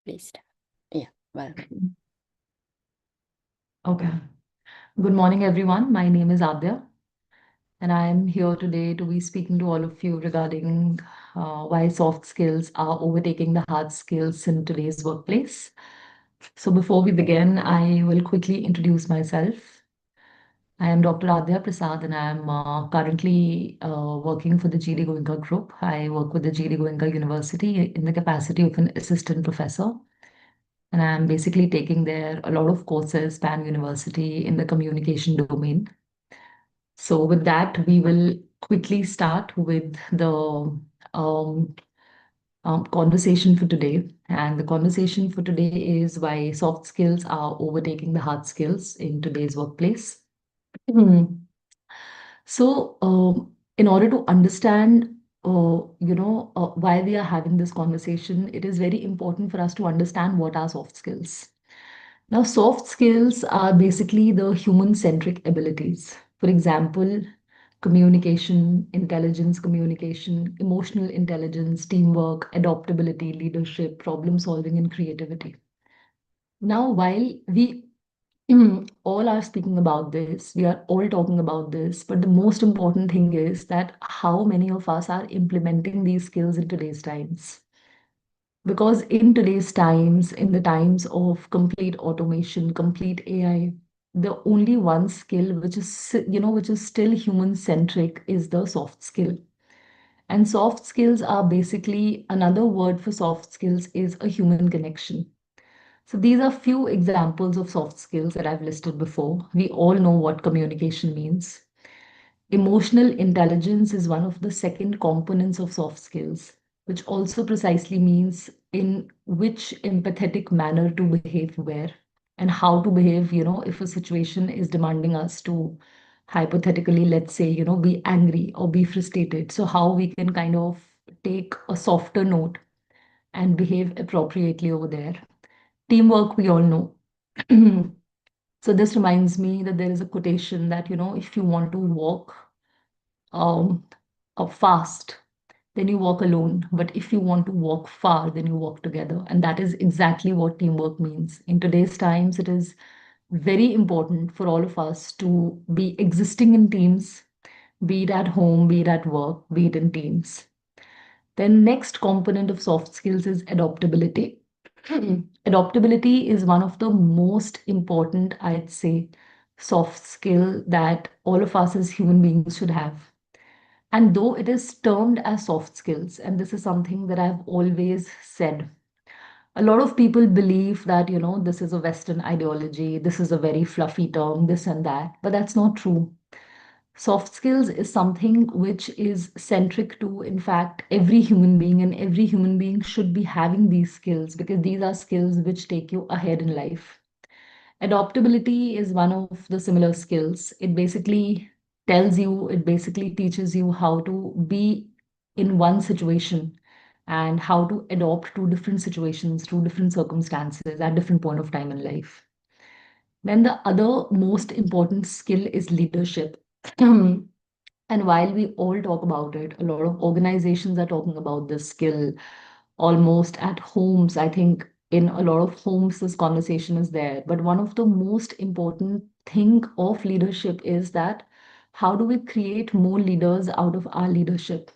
Please start. Yeah, well, Okay. Good morning, everyone. My name is Adya, and I am here today to be speaking to all of you regarding why soft skills are overtaking the hard skills in today's workplace. So, before we begin, I will quickly introduce myself. I am Dr. Aadya Prasad, and I am currently working for the GD Goenka Group. I work with the GD Goenka University in the capacity of an assistant professor. And I'm basically taking there a lot of courses, pan university in the communication domain. So with that, we will quickly start with the um, conversation for today. And the conversation for today is why soft skills are overtaking the hard skills in today's workplace. Mhm. So, in order to understand, why we are having this conversation, it is very important for us to understand what are soft skills. Now, soft skills are basically the human-centric abilities. For example, communication, intelligence, communication, emotional intelligence, teamwork, adaptability, leadership, problem solving, and creativity. Now, while we all are speaking about this, we are all talking about this, but the most important thing is that how many of us are implementing these skills in today's times. Because in today's times, in the times of complete automation, complete AI, the only one skill which is still human centric is the soft skill. And soft skills are basically another word for soft skills is a human connection. So these are few examples of soft skills that I've listed before. We all know what communication means. Emotional intelligence is one of the second components of soft skills, which also precisely means in which empathetic manner to behave where and how to behave, if a situation is demanding us to hypothetically, let's say, be angry or be frustrated. So how we can kind of take a softer note and behave appropriately over there. Teamwork, we all know. So this reminds me that there is a quotation that, if you want to walk um, fast, then you walk alone. But if you want to walk far, then you walk together. And that is exactly what teamwork means. In today's times, it is very important for all of us to be existing in teams, be it at home, be it at work, be it in teams. Then next component of soft skills is adaptability. Adaptability is one of the most important, I'd say, soft skill that all of us as human beings should have. And though it is termed as soft skills, and this is something that I've always said, a lot of people believe that, this is a Western ideology, this is a very fluffy term, this and that, but that's not true. Soft skills is something which is centric to, in fact, every human being, and every human being should be having these skills because these are skills which take you ahead in life. Adaptability is one of the similar skills. It basically teaches you how to be in one situation and how to adopt to different situations, to different circumstances at different point of time in life. Then the other most important skill is leadership. And while we all talk about it, a lot of organizations are talking about this skill almost at homes. I think in a lot of homes, this conversation is there. But one of the most important thing of leadership is that how do we create more leaders out of our leadership?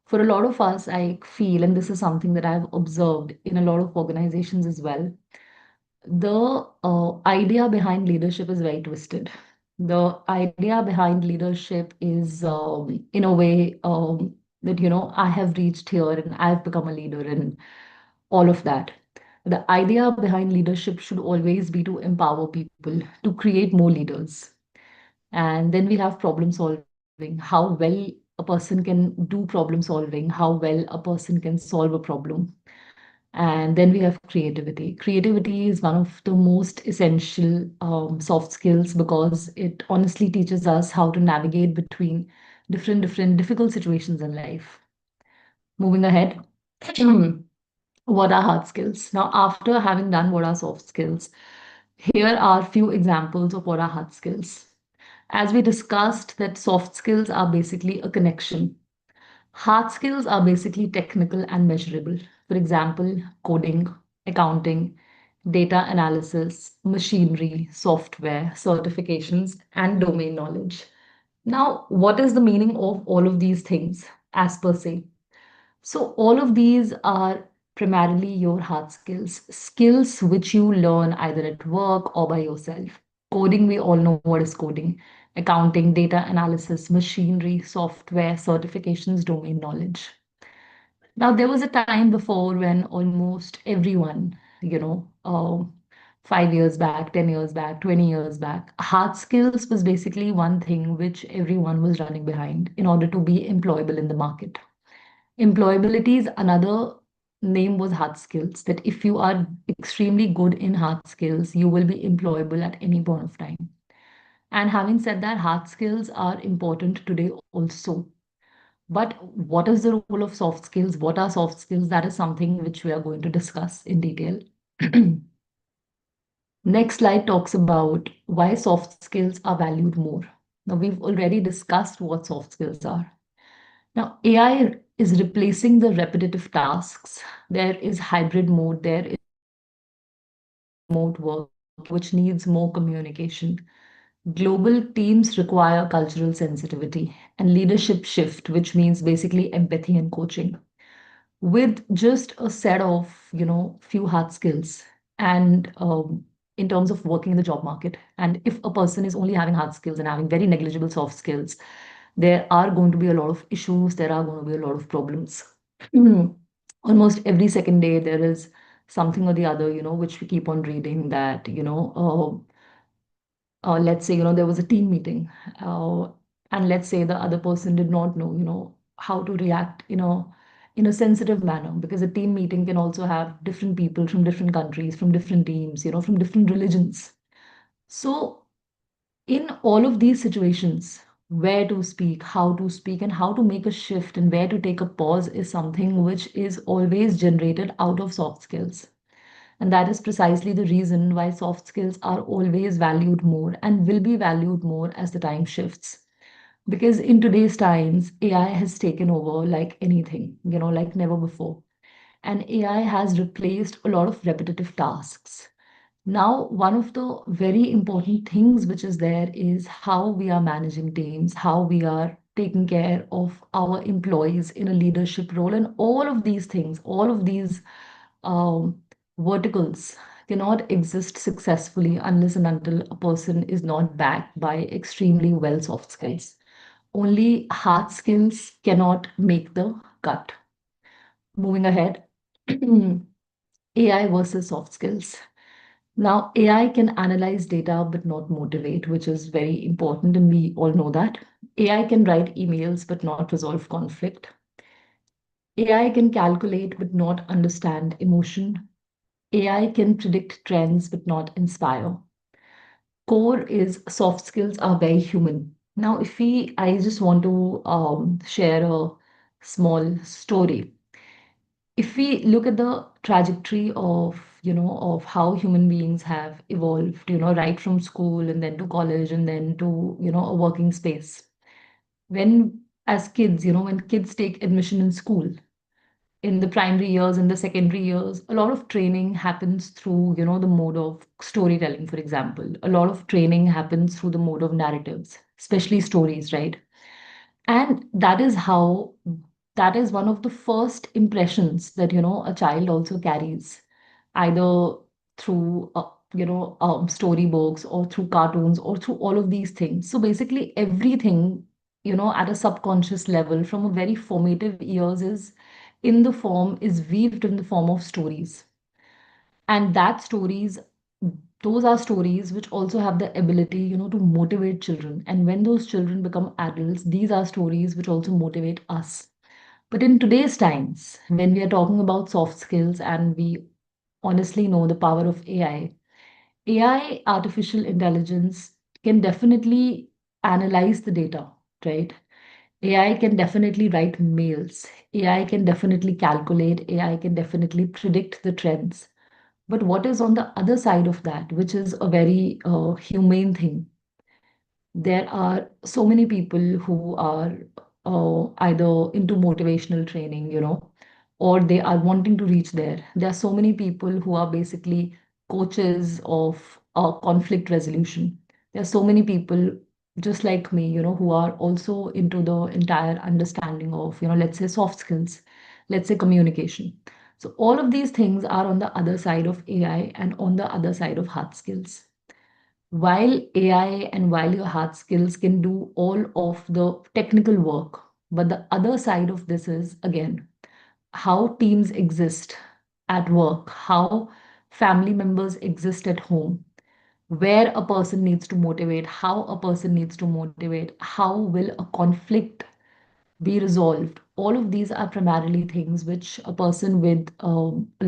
For a lot of us, I feel, and this is something that I've observed in a lot of organizations as well, the idea behind leadership is very twisted. The idea behind leadership is, in a way, that, I have reached here and I've become a leader and all of that. The idea behind leadership should always be to empower people, to create more leaders. And then we have problem solving, how well a person can do problem solving, how well a person can solve a problem. And then we have creativity. Creativity is one of the most essential soft skills because it honestly teaches us how to navigate between different difficult situations in life. Moving ahead, what are hard skills? Now, after having done what are soft skills, here are few examples of what are hard skills. As we discussed, that soft skills are basically a connection. Hard skills are basically technical and measurable. For example, coding, accounting, data analysis, machinery, software, certifications, and domain knowledge. Now, what is the meaning of all of these things as per se? So, all of these are primarily your hard skills, skills which you learn either at work or by yourself. Coding, we all know what is coding. Accounting, data analysis, machinery, software, certifications, domain knowledge. Now, there was a time before when almost everyone, 5 years back, 10 years back, 20 years back, hard skills was basically one thing which everyone was running behind in order to be employable in the market. Employability's another name was hard skills, that if you are extremely good in hard skills, you will be employable at any point of time. And having said that, hard skills are important today also. But what is the role of soft skills? What are soft skills? That is something which we are going to discuss in detail. Next slide talks about why soft skills are valued more. Now, we've already discussed what soft skills are. Now, AI is replacing the repetitive tasks. There is hybrid mode, there is remote work, which needs more communication. Global teams require cultural sensitivity and leadership shift, which means basically empathy and coaching. With just a set of, few hard skills and in terms of working in the job market. And if a person is only having hard skills and having very negligible soft skills, there are going to be a lot of issues, there are going to be a lot of problems. Almost every second day, there is something or the other, which we keep on reading that, let's say, there was a team meeting, uh, and let's say the other person did not know, how to react in a sensitive manner, because a team meeting can also have different people from different countries, from different teams, from different religions. So in all of these situations, where to speak, how to speak, and how to make a shift and where to take a pause is something which is always generated out of soft skills. And that is precisely the reason why soft skills are always valued more and will be valued more as the time shifts. Because in today's times, AI has taken over like anything, like never before. And AI has replaced a lot of repetitive tasks. Now, one of the very important things which is there is how we are managing teams, how we are taking care of our employees in a leadership role, and all of these things, all of these um, verticals cannot exist successfully unless and until a person is not backed by extremely well soft skills. Only hard skills cannot make the cut. Moving ahead, AI versus soft skills. Now, AI can analyze data but not motivate, which is very important, and we all know that. AI can write emails but not resolve conflict. AI can calculate but not understand emotion. AI can predict trends but not inspire. Core is soft skills are very human. Now, I just want to share a small story. If we look at the trajectory of, of how human beings have evolved, right from school and then to college and then to, a working space. When as kids, when kids take admission in school, in the primary years and the secondary years, a lot of training happens through, the mode of storytelling, for example. A lot of training happens through the mode of narratives, especially stories, right? And that is one of the first impressions that, a child also carries, either through, storybooks or through cartoons or through all of these things. So basically, everything, at a subconscious level from a very formative years is weaved in the form of stories. And those are stories which also have the ability, to motivate children. And when those children become adults, these are stories which also motivate us. But in today's times, when we are talking about soft skills and we honestly know the power of AI, artificial intelligence, can definitely analyze the data, right? AI can definitely write mails. AI can definitely calculate. AI can definitely predict the trends. But what is on the other side of that, which is a very humane thing? There are so many people who are either into motivational training, or they are wanting to reach there. There are so many people who are basically coaches of conflict resolution. There are so many people just like me, who are also into the entire understanding of, let's say soft skills, let's say communication. So all of these things are on the other side of AI and on the other side of hard skills. While AI and while your hard skills can do all of the technical work, but the other side of this is again how teams exist at work, how family members exist at home, where a person needs to motivate, how a person needs to motivate, how will a conflict be resolved. All of these are primarily things which a person with a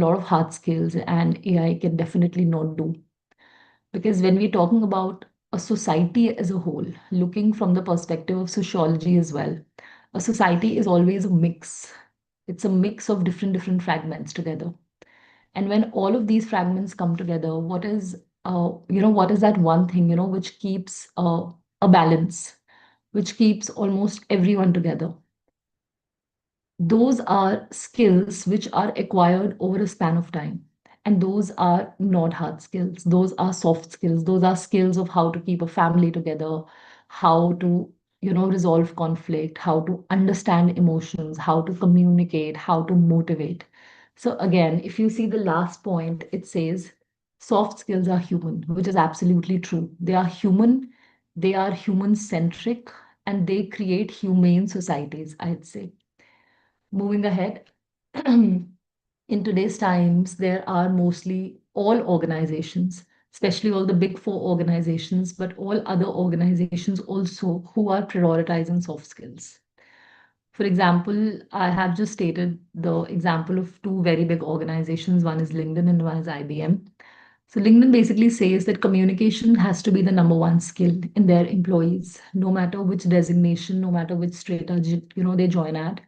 lot of hard skills and AI can definitely not do. Because when we're talking about a society as a whole, looking from the perspective of sociology as well, a society is always a mix. It's a mix of different fragments together. And when all of these fragments come together, what is that one thing, which keeps a balance, which keeps almost everyone together? Those are skills which are acquired over a span of time. And those are not hard skills. Those are soft skills. Those are skills of how to keep a family together, how to, resolve conflict, how to understand emotions, how to communicate, how to motivate. So again, if you see the last point, it says soft skills are human, which is absolutely true. They are human centric, and they create humane societies, I'd say. Moving ahead, in today's times, there are mostly all organizations, especially all the big four organizations, but all other organizations also who are prioritizing soft skills. For example, I have just stated the example of two very big organizations. One is LinkedIn and one is IBM. So LinkedIn basically says that communication has to be the number one skill in their employees, no matter which designation, no matter which strategy, they join at.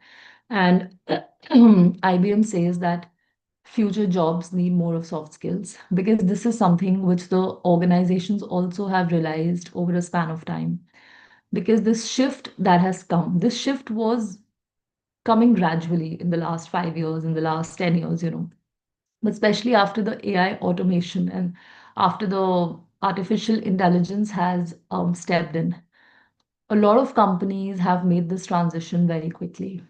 And IBM says that future jobs need more of soft skills because this is something which the organizations also have realized over a span of time. Because this shift that has come, this shift was coming gradually in the last 5 years, in the last 10 years, but especially after the AI automation and after the artificial intelligence has stepped in, a lot of companies have made this transition very quickly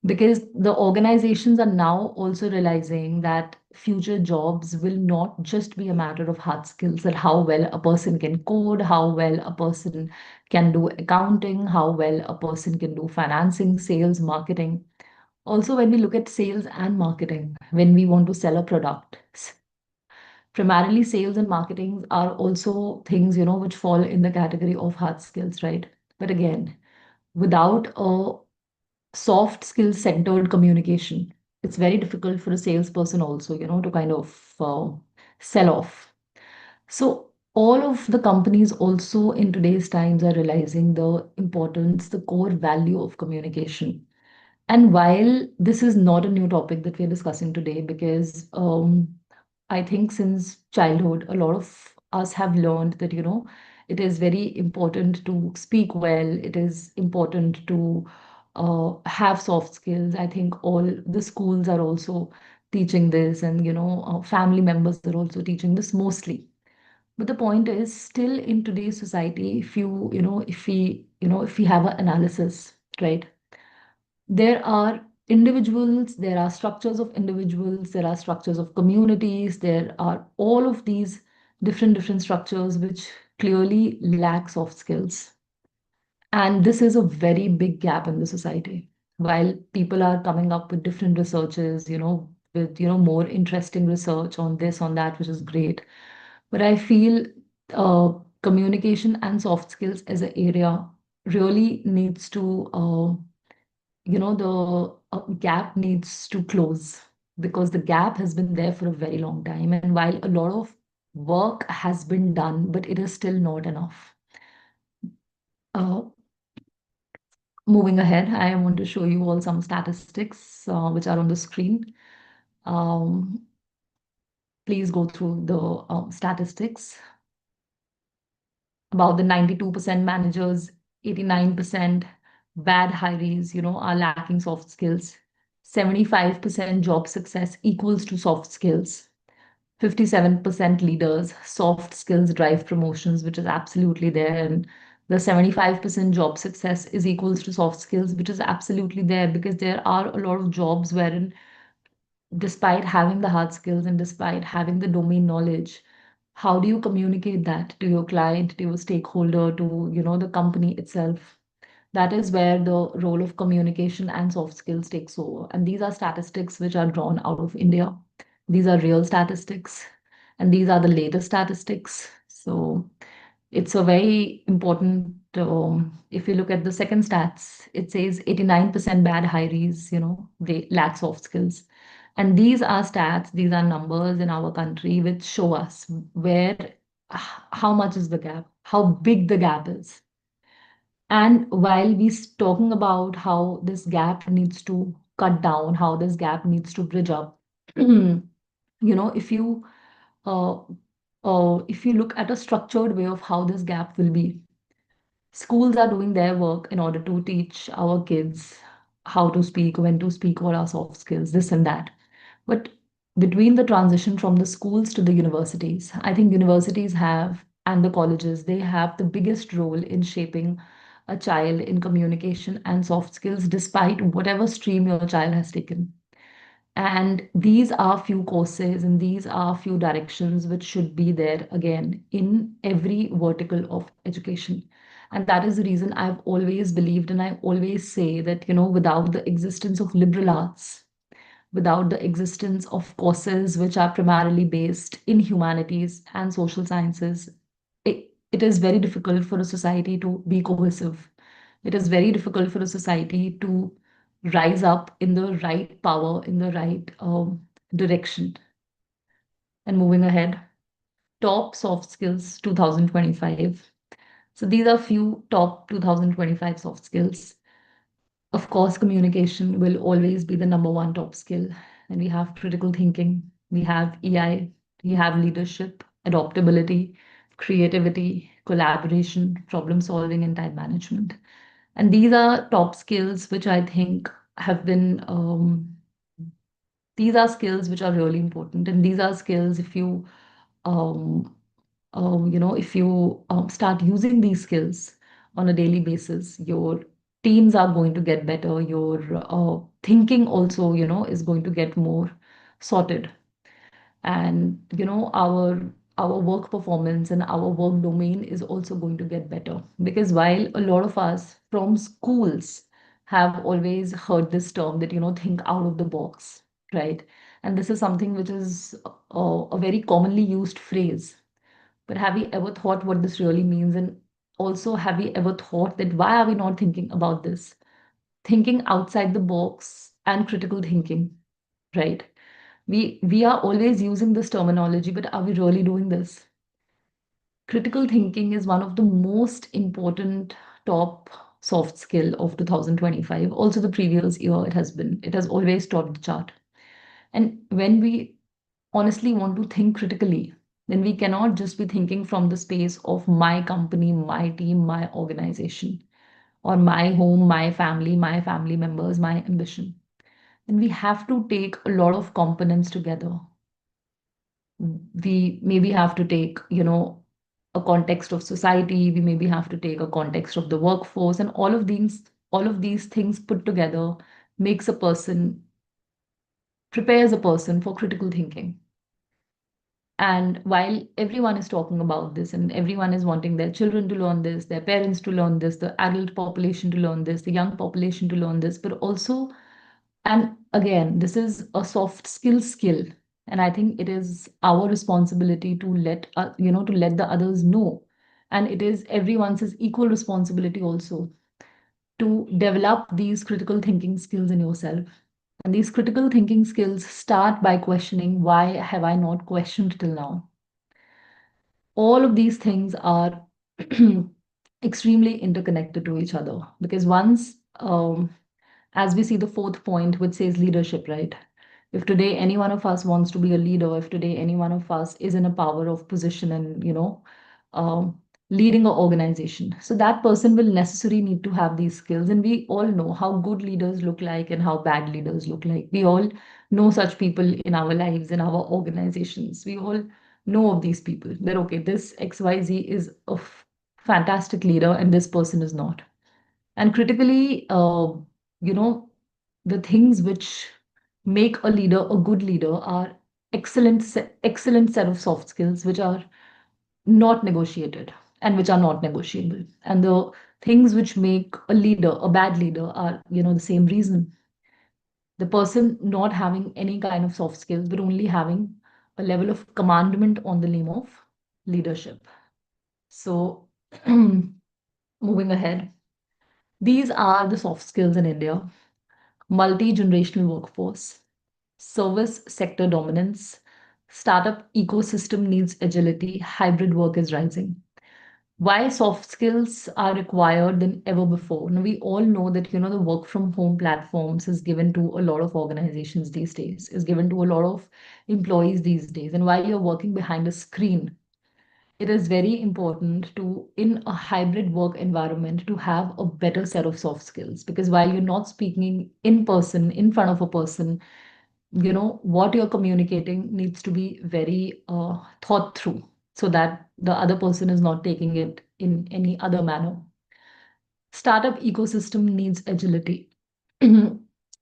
because the organizations are now also realizing that future jobs will not just be a matter of hard skills, that how well a person can code, how well a person can do accounting, how well a person can do financing, sales, marketing. Also, when we look at sales and marketing, when we want to sell a product, primarily sales and marketing are also things, which fall in the category of hard skills, right? But again, without a soft skill centered communication, it's very difficult for a salesperson also, to kind of sell off. So all of the companies also in today's times are realizing the importance, the core value of communication. And while this is not a new topic that we're discussing today, because I think since childhood, a lot of us have learned that, it is very important to speak well, it is important to have soft skills. I think all the schools are also teaching this, and, family members are also teaching this mostly. But the point is, still in today's society, if if we have an analysis, right? There are individuals, there are structures of individuals, there are structures of communities, there are all of these different structures which clearly lack soft skills. And this is a very big gap in the society. While people are coming up with different researches, with more interesting research on this, on that, which is great. But I feel uh, communication and soft skills as an area really needs to the gap needs to close because the gap has been there for a very long time. And while a lot of work has been done, but it is still not enough. Uh, Moving ahead, I want to show you all some statistics which are on the screen. Um, Please go through the statistics about the 92% managers, 89% bad hirees, are lacking soft skills. 75% job success equals to soft skills. 57% leaders, soft skills drive promotions, which is absolutely there. And the 75% job success is equals to soft skills, which is absolutely there because there are a lot of jobs wherein, despite having the hard skills and despite having the domain knowledge, how do you communicate that to your client, to your stakeholder, to the company itself? That is where the role of communication and soft skills takes over. And these are statistics which are drawn out of India. These are real statistics, and these are the latest statistics. So it's a very important. If you look at the second stats, it says 89% bad hirees, they lack soft skills. And these are stats, these are numbers in our country which show us where, how much is the gap, how big the gap is. And while talking about how this gap needs to cut down, how this gap needs to bridge up, if you uh, if you look at a structured way of how this gap will be, schools are doing their work in order to teach our kids how to speak, when to speak, what are soft skills, this and that. But between the transition from the schools to the universities, I think universities have, and the colleges, they have the biggest role in shaping a child in communication and soft skills, despite whatever stream your child has taken. And these are few courses and these are few directions which should be there again in every vertical of education. And that is the reason I've always believed, and I always say that, without the existence of liberal arts, without the existence of courses which are primarily based in humanities and social sciences, it is very difficult for a society to be cohesive. It is very difficult for a society to rise up in the right power, in the right direction. And moving ahead, top soft skills 2025. So these are few top 2025 soft skills. Of course, communication will always be the number one top skill. And we have critical thinking, we have EI, we have leadership, adaptability, creativity, collaboration, problem solving, and time management. And these are top skills which I think have been, these are skills which are really important. And these are skills, if you, um, if you start using these skills on a daily basis, your teams are going to get better. Your thinking also, is going to get more sorted. And our work performance and our work domain is also going to get better, because while a lot of us from schools have always heard this term that think out of the box, right? And this is something which is a very commonly used phrase. But have we ever thought what this really means? And also, have we ever thought that why are we not thinking about this? Thinking outside the box and critical thinking, right? We are always using this terminology, but are we really doing this? Critical thinking is one of the most important top soft skill of 2025. Also, the previous year it has always topped the chart. And when we honestly want to think critically, then we cannot just be thinking from the space of my company, my team, my organization, or my home, my family members, my ambition. And we have to take a lot of components together. We maybe have to take, a context of society, we maybe have to take a context of the workforce, and all of these things put together makes a person, prepares a person for critical thinking. And while everyone is talking about this and everyone is wanting their children to learn this, their parents to learn this, the adult population to learn this, the young population to learn this, but also, and again, this is a soft skill. And I think it is our responsibility to to let the others know. And it is everyone's equal responsibility also to develop these critical thinking skills in yourself. And these critical thinking skills start by questioning, why have I not questioned till now? All of these things are extremely interconnected to each other, because once, as we see the fourth point, which says leadership, right? If today any one of us wants to be a leader, if today any one of us is in a power of position and, leading an organization. So that person will necessarily need to have these skills. And we all know how good leaders look like and how bad leaders look like. We all know such people in our lives, in our organizations. We all know of these people that, okay, this XYZ is a fantastic leader and this person is not. And critically, you know, the things which make a leader a good leader are excellent set of soft skills, which are not negotiated and which are not negotiable. And the things which make a leader a bad leader are, the same reason. The person not having any kind of soft skills, but only having a level of commandment on the name of leadership. So, moving ahead, these are the soft skills in India: multi generational workforce, service sector dominance, startup ecosystem needs agility, hybrid work is rising. Why soft skills are required than ever before? Now, we all know that, the work from home platforms is given to a lot of organizations these days, is given to a lot of employees these days. And while you're working behind a screen, it is very important to, in a hybrid work environment, to have a better set of soft skills. Because while you're not speaking in person, in front of a person, what you're communicating needs to be very thought through, so that the other person is not taking it in any other manner. Startup ecosystem needs agility.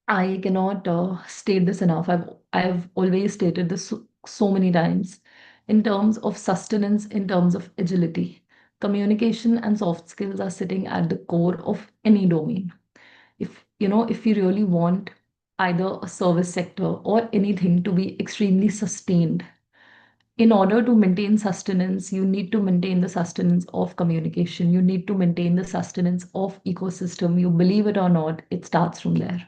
I cannot state this enough. I've always stated this so many times. In terms of sustenance, in terms of agility, communication and soft skills are sitting at the core of any domain. If you really want either a service sector or anything to be extremely sustained, in order to maintain sustenance, you need to maintain the sustenance of communication. You need to maintain the sustenance of ecosystem. You believe it or not, it starts from there.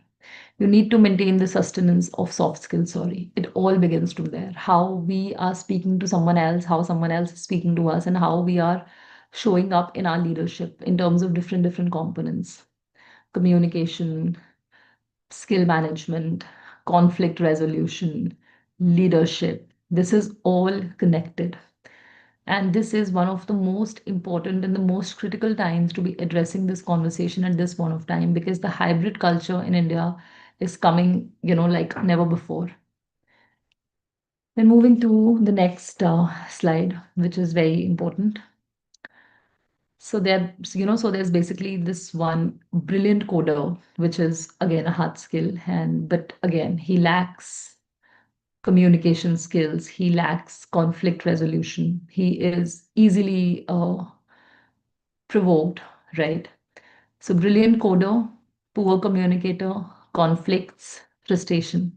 You need to maintain the sustenance of soft skills. Sorry, it all begins from there. How we are speaking to someone else, how someone else is speaking to us, and how we are showing up in our leadership in terms of different components: communication, skill management, conflict resolution, leadership. This is all connected. And this is one of the most important and the most critical times to be addressing this conversation at this point of time, because the hybrid culture in India is coming, like never before. Then moving to the next slide, which is very important. So there's basically this one brilliant coder, which is again a hard skill, and but again, he lacks communication skills, he lacks conflict resolution, he is easily provoked, right? So, brilliant coder, poor communicator, conflicts, frustration,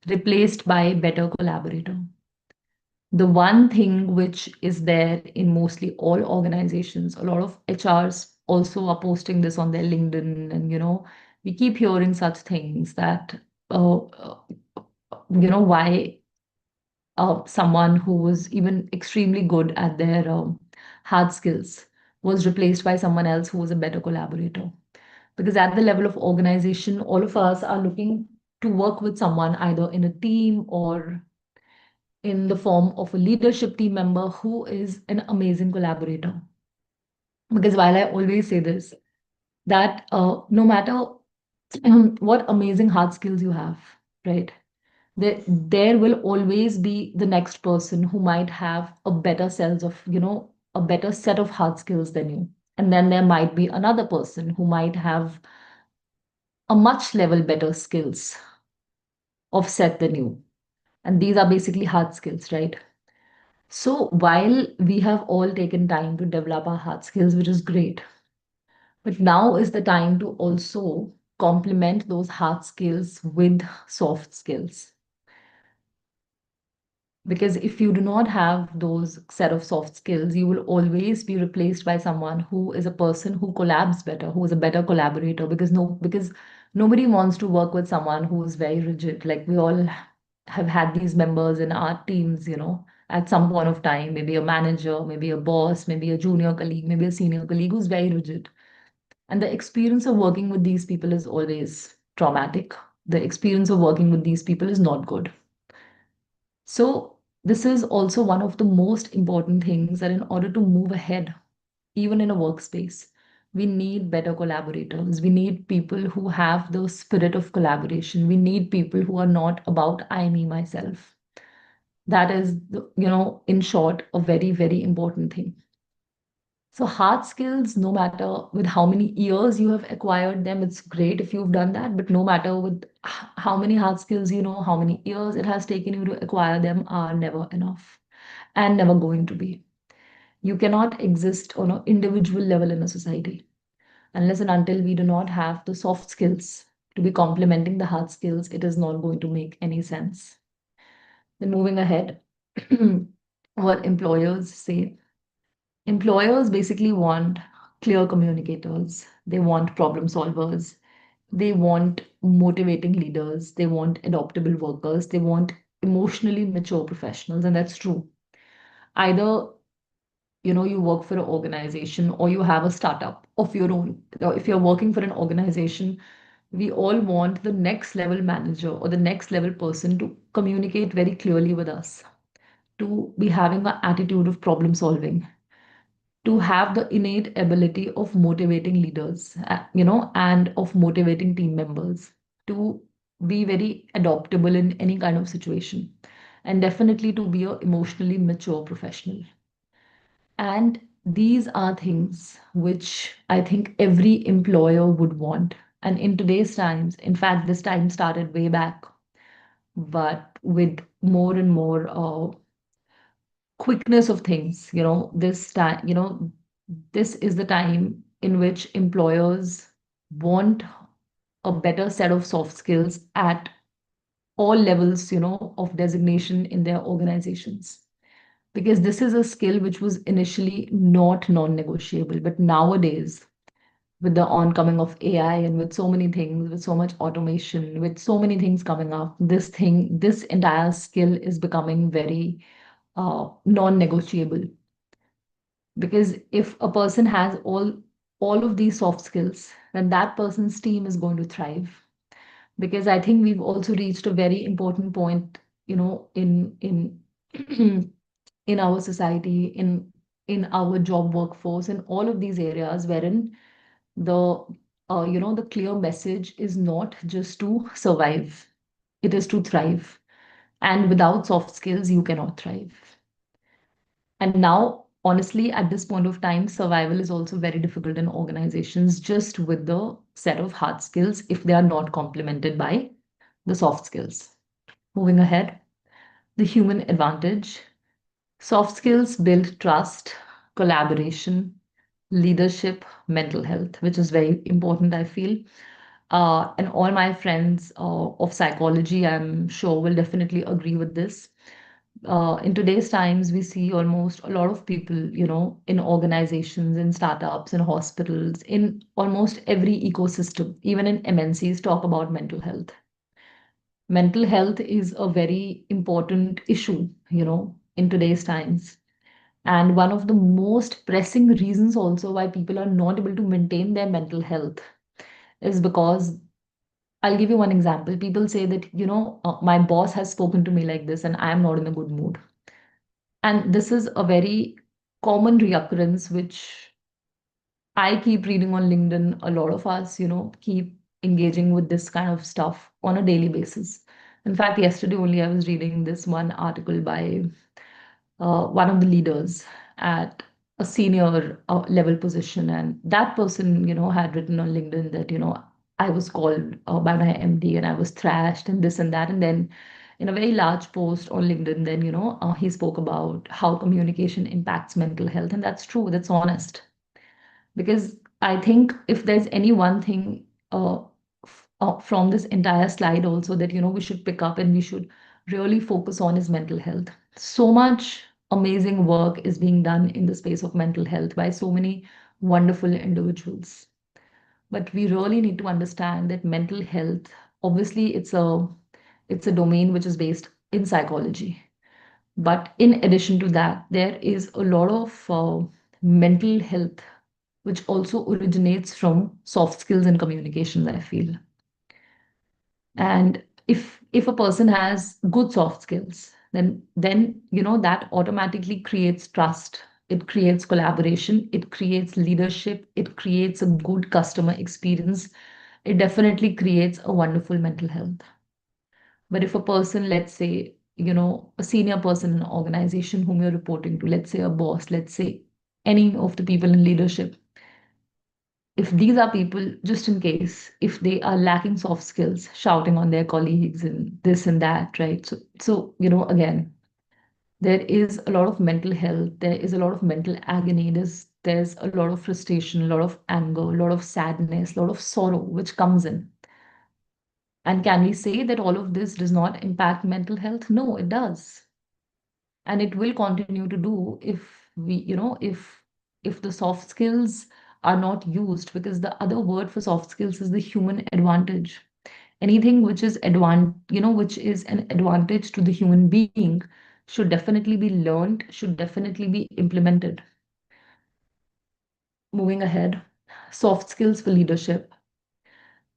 replaced by better collaborator. The one thing which is there in mostly all organizations, a lot of HRs also are posting this on their LinkedIn, and we keep hearing such things that, why someone who was even extremely good at their hard skills was replaced by someone else who was a better collaborator. Because at the level of organization, all of us are looking to work with someone either in a team or in the form of a leadership team member who is an amazing collaborator. Because while I always say this, that no matter what amazing hard skills you have, right? There will always be the next person who might have a better sense of, a better set of hard skills than you. And then there might be another person who might have a much level better skills offset than you. And these are basically hard skills, right? So while we have all taken time to develop our hard skills, which is great, but now is the time to also complement those hard skills with soft skills. Because if you do not have those set of soft skills, you will always be replaced by someone who is a person who collabs better, who is a better collaborator. Because nobody wants to work with someone who is very rigid. Like we all have had these members in our teams, at some point of time, maybe a manager, maybe a boss, maybe a junior colleague, maybe a senior colleague who's very rigid. And the experience of working with these people is always traumatic. The experience of working with these people is not good. So, this is also one of the most important things, that in order to move ahead, even in a workspace. We need better collaborators. We need people who have the spirit of collaboration. We need people who are not about I, me, myself. That is, in short, a very, very important thing. So, hard skills, no matter with how many years you have acquired them, it's great if you've done that. But no matter with how many hard skills you know, how many years it has taken you to acquire them, are never enough and never going to be. You cannot exist on an individual level in a society unless and until we do not have the soft skills to be complementing the hard skills. It is not going to make any sense. Then, moving ahead, what employers say. Employers basically want clear communicators, they want problem solvers, they want motivating leaders, they want adaptable workers, they want emotionally mature professionals. And that's true. Either you work for an organization or you have a startup of your own. If you're working for an organization, we all want the next level manager or the next level person to communicate very clearly with us, to be having an attitude of problem solving, to have the innate ability of motivating leaders, and of motivating team members, to be very adaptable in any kind of situation, and definitely to be a emotionally mature professional. And these are things which I think every employer would want. And in today's times, in fact, this time started way back, but with more and more quickness of things, this time, this is the time in which employers want a better set of soft skills at all levels, of designation in their organizations. Because this is a skill which was initially not non-negotiable, but nowadays, with the oncoming of AI and with so many things, with so much automation, with so many things coming up, this entire skill is becoming very non-negotiable. Because if a person has all of these soft skills, then that person's team is going to thrive. Because I think we've also reached a very important point, in in our society, in our job workforce, in all of these areas, wherein the the clear message is not just to survive, it is to thrive. And without soft skills, you cannot thrive. And now, honestly, at this point of time, survival is also very difficult in organizations just with the set of hard skills if they are not complemented by the soft skills. Moving ahead, the human advantage. Soft skills build trust, collaboration, leadership, mental health, which is very important, I feel. And all my friends of psychology, I'm sure, will definitely agree with this. In today's times, we see almost a lot of people, in organizations, in startups, in hospitals, in almost every ecosystem, even in MNCs, talk about mental health. Mental health is a very important issue, in today's times. And one of the most pressing reasons also why people are not able to maintain their mental health is because I'll give you one example. People say that, my boss has spoken to me like this and I am not in a good mood. And this is a very common reoccurrence, which I keep reading on LinkedIn. A lot of us, keep engaging with this kind of stuff on a daily basis. In fact, yesterday only I was reading this one article by one of the leaders at a senior level position. And that person, had written on LinkedIn that, I was called by my MD and I was thrashed and this and that. And then in a very large post on LinkedIn, then, he spoke about how communication impacts mental health. And that's true, that's honest. Because I think if there's any one thing from this entire slide also that we should pick up and we should really focus on is mental health. So much amazing work is being done in the space of mental health by so many wonderful individuals. But we really need to understand that mental health, obviously, it's a domain which is based in psychology. But in addition to that, there is a lot of mental health which also originates from soft skills and communications, I feel. And if a person has good soft skills, then that automatically creates trust. it creates collaboration, it creates leadership, it creates a good customer experience, it definitely creates a wonderful mental health. But if a person, let's say, a senior person in an organization whom you're reporting to, let's say a boss, let's say any of the people in leadership, if these are people, just in case, if they are lacking soft skills, shouting on their colleagues and this and that, right? So again, there is a lot of mental health, there is a lot of mental agony, there's a lot of frustration, a lot of anger, a lot of sadness, a lot of sorrow which comes in. And can we say that all of this does not impact mental health? No, it does. And it will continue to do if if the soft skills are not used, because the other word for soft skills is the human advantage. Anything which is which is an advantage to the human being should definitely be learned, should definitely be implemented. Moving ahead, soft skills for leadership: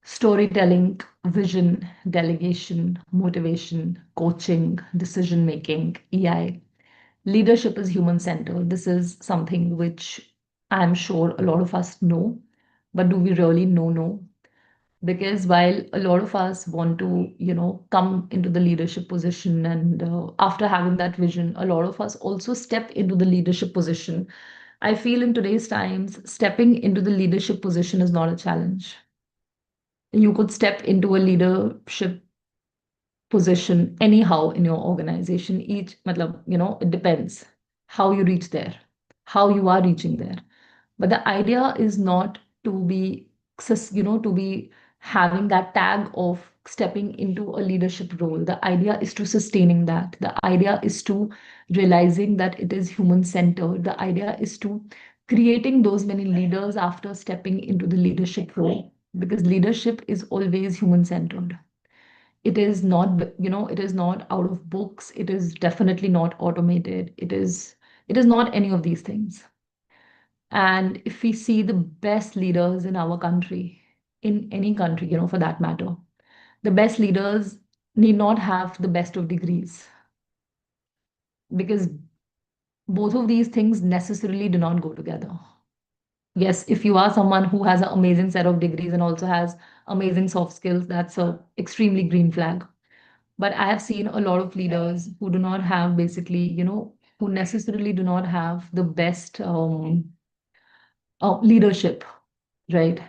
storytelling, vision, delegation, motivation, coaching, decision making, EI. Leadership is human centered. This is something which I'm sure a lot of us know, but do we really know? No. Because while a lot of us want to, come into the leadership position, and after having that vision, a lot of us also step into the leadership position. I feel in today's times, stepping into the leadership position is not a challenge. You could step into a leadership position anyhow in your organization. It depends how you reach there, how you are reaching there. But the idea is not to be to be having that tag of stepping into a leadership role. The idea is to sustaining that. The idea is to realizing that it is human centered. The idea is to creating those many leaders after stepping into the leadership role, because leadership is always human centered. It is not, it is not out of books, it is definitely not automated, it is not any of these things. And if we see the best leaders in our country, in any country, for that matter, the best leaders need not have the best of degrees, because both of these things necessarily do not go together. Yes, if you are someone who has an amazing set of degrees and also has amazing soft skills, that's a extremely green flag. But I have seen a lot of leaders who do not have, basically, who necessarily do not have the best leadership, right?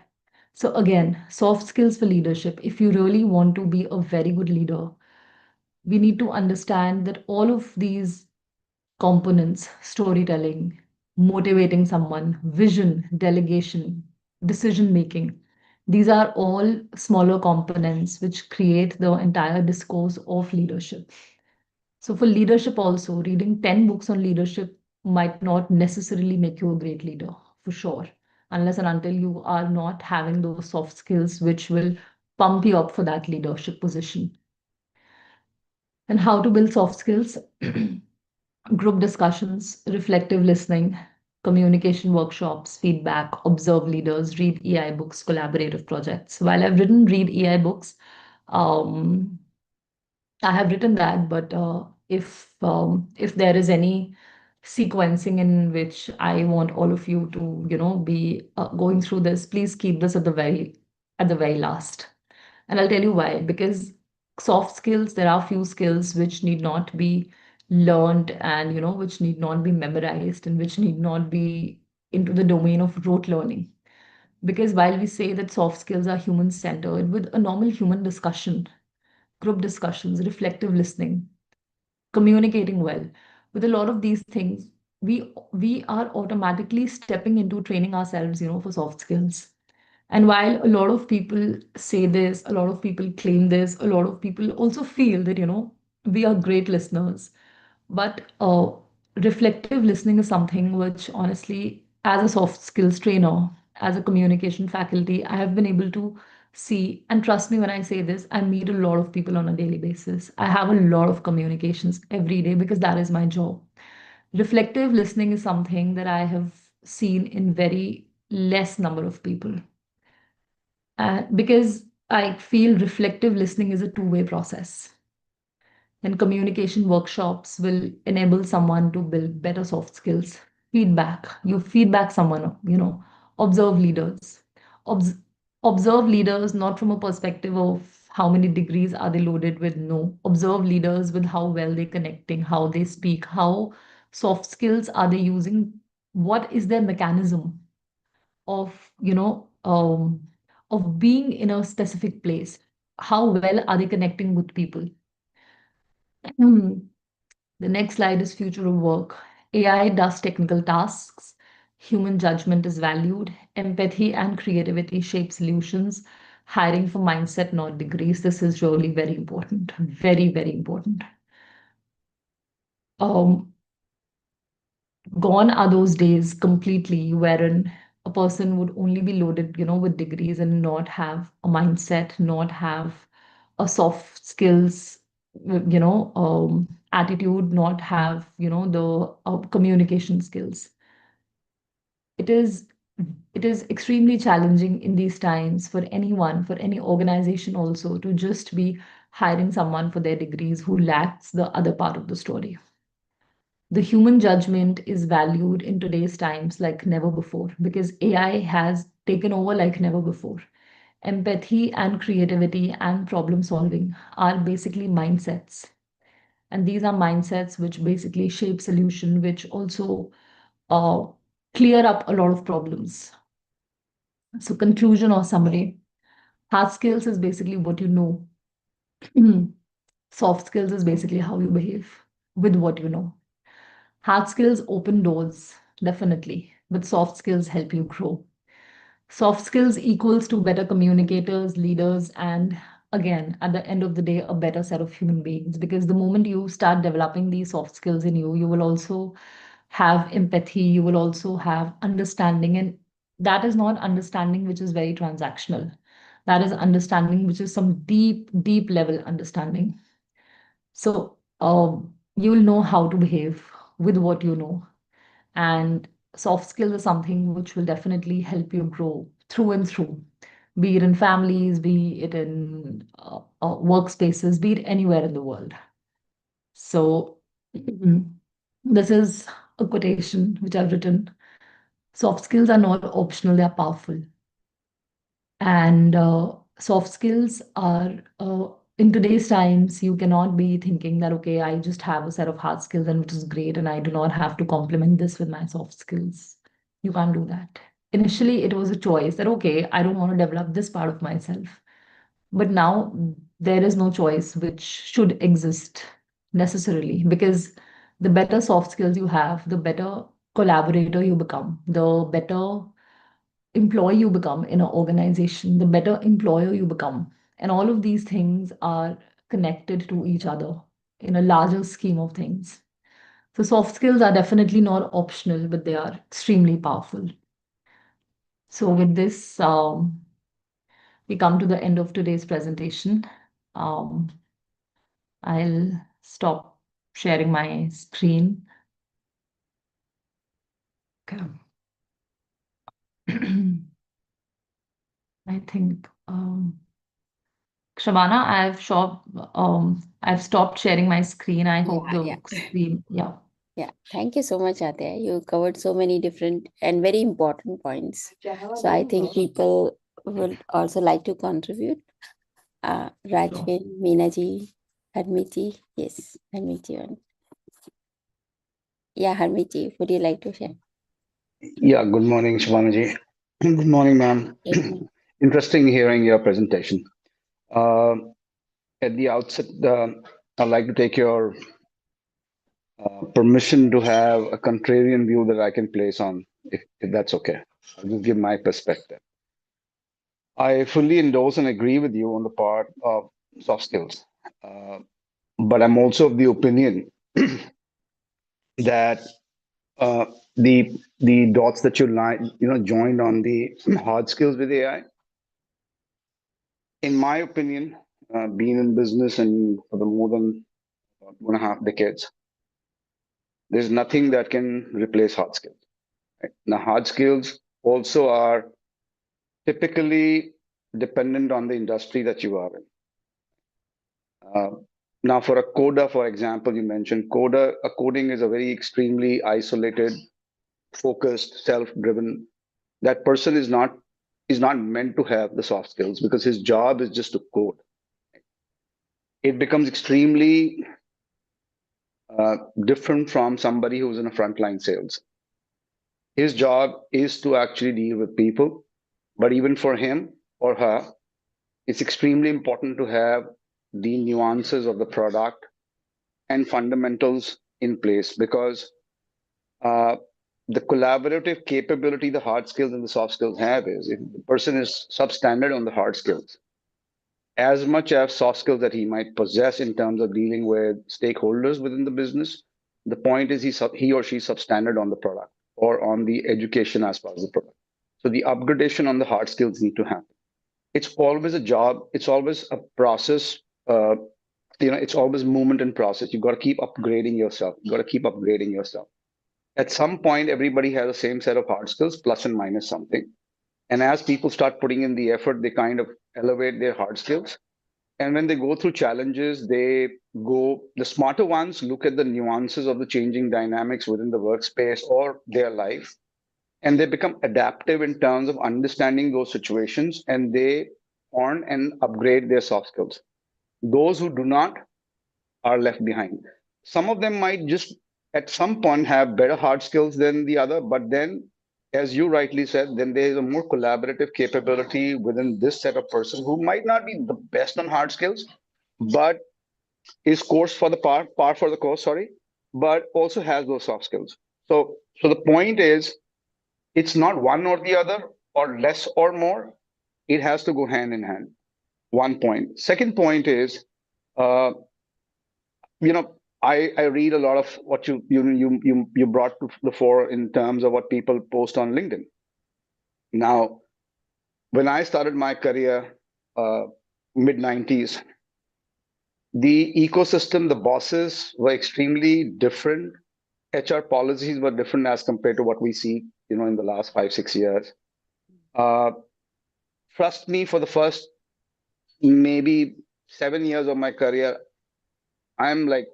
So again, soft skills for leadership. If you really want to be a very good leader, we need to understand that all of these components: storytelling, motivating someone, vision, delegation, decision making, these are all smaller components which create the entire discourse of leadership. So, for leadership, also, reading 10 books on leadership might not necessarily make you a great leader, for sure, unless and until you are not having those soft skills which will pump you up for that leadership position. And how to build soft skills: group discussions, reflective listening, communication workshops, feedback, observe leaders, read EI books, collaborative projects. While I've written read EI books, um, I have written that, but if there is any sequencing in which I want all of you to, be going through this, please keep this at the very last. And I'll tell you why. Because soft skills, there are few skills which need not be learned, and which need not be memorized, and which need not be into the domain of rote learning. Because while we say that soft skills are human centered, with a normal human discussion, group discussions, reflective listening, communicating well, with a lot of these things, we are automatically stepping into training ourselves, for soft skills. And while a lot of people say this, a lot of people claim this, a lot of people also feel that, we are great listeners. But reflective listening is something which, honestly, as a soft skills trainer, as a communication faculty, I have been able to see. And trust me when I say this, I meet a lot of people on a daily basis. I have a lot of communications every day because that is my job. Reflective listening is something that I have seen in very less number of people. Because I feel reflective listening is a two-way process. And communication workshops will enable someone to build better soft skills. feedback. You feedback someone, observe leaders. Obs- Observe leaders not from a perspective of how many degrees are they loaded with. No. Observe leaders with how well they're connecting, how they speak, how soft skills are they using, what is their mechanism of, of being in a specific place. How well are they connecting with people? The next slide is future of work. AI does technical tasks. Human judgment is valued. Empathy and creativity shape solutions. Hiring for mindset, not degrees. This is really very important. Very, very important. Um, Gone are those days completely wherein a person would only be loaded, with degrees and not have a mindset, not have a soft skills, attitude, not have, the communication skills. It is it is extremely challenging in these times for anyone, for any organization also, to just be hiring someone for their degrees who lacks the other part of the story. The human judgment is valued in today's times like never before because AI has taken over like never before. Empathy and creativity and problem solving are basically mindsets. And these are mindsets which basically shape solution, which also uh, clear up a lot of problems. So, conclusion or summary, hard skills is basically what you know. Soft skills is basically how you behave with what you know. Hard skills open doors, definitely, but soft skills help you grow. Soft skills equals to better communicators, leaders, and again, at the end of the day, a better set of human beings. Because the moment you start developing these soft skills in you, you will also have empathy, you will also have understanding. And that is not understanding which is very transactional. That is understanding which is some deep, deep level understanding. So you will know how to behave with what you know. And soft skills is something which will definitely help you grow through and through, be it in families, be it in workspaces, be it anywhere in the world. So this is a quotation which I've written. Soft skills are not optional, they are powerful. And soft skills are, in today's times, you cannot be thinking that, okay, I just have a set of hard skills and which is great, and I do not have to complement this with my soft skills. You can't do that. Initially, it was a choice that, okay, I don't want to develop this part of myself. But now there is no choice which should exist necessarily because the better soft skills you have, the better collaborator you become, the better employee you become in an organization, the better employer you become. And all of these things are connected to each other in a larger scheme of things. So, soft skills are definitely not optional, but they are extremely powerful. So, with this, we come to the end of today's presentation. Um, I'll stop sharing my screen. Okay. I think. Shabana, I've stopped sharing my screen. I hope Yeah, the yeah. screen, yeah. Yeah, thank you so much, Adya. You covered so many different and very important points. So I think people would also like to contribute. Sure. Rajvin, Meenaji, Harmiti. Yes, Harmiti. Yeah, Harmiti, would you like to share? Yeah, good morning, Shivanaji. Good morning, ma'am. Good morning. Interesting hearing your presentation. Uh, at the outset, I'd like to take your permission to have a contrarian view that I can place on, if that's okay. I'll just give my perspective. I fully endorse and agree with you on the part of soft skills, uh, but I'm also of the opinion that uh, the dots that joined on the hard skills with AI, in my opinion, being in business and for the more than 1.5 decades, there's nothing that can replace hard skills. Right? Now, hard skills also are typically dependent on the industry that you are in. Now, for a coder, for example, you mentioned coding is a very extremely isolated focused, self-driven, that person is not meant to have the soft skills because his job is just to code. It becomes extremely different from somebody who's in a frontline sales. His job is to actually deal with people, but even for him or her, it's extremely important to have the nuances of the product and fundamentals in place because uh, the collaborative capability, the hard skills and the soft skills have is if the person is substandard on the hard skills, as much as soft skills that he might possess in terms of dealing with stakeholders within the business, the point is he or she substandard on the product or on the education as part of the product. So the upgradation on the hard skills need to happen. It's always a job. It's always a process. It's always movement and process. You got to keep upgrading yourself. You got to keep upgrading yourself. At some point, everybody has the same set of hard skills, plus and minus something. And as people start putting in the effort, they kind of elevate their hard skills. And when they go through challenges, the smarter ones look at the nuances of the changing dynamics within the workspace or their life. And they become adaptive in terms of understanding those situations and they earn and upgrade their soft skills. Those who do not are left behind. Some of them might just at some point have better hard skills than the other, but then, as you rightly said, then there is a more collaborative capability within this set of person who might not be the best on hard skills, but is course for the par for the course, sorry, but also has those soft skills. So the point is, it's not one or the other, or less or more. It has to go hand in hand. One point. Second point is, uh, I read a lot of what you brought to the fore in terms of what people post on LinkedIn. Now, when I started my career, mid 90s, the ecosystem, the bosses were extremely different. HR policies were different as compared to what we see, in the last 5, 6 years. Uh, Trust me, for the first maybe 7 years of my career, I'm like,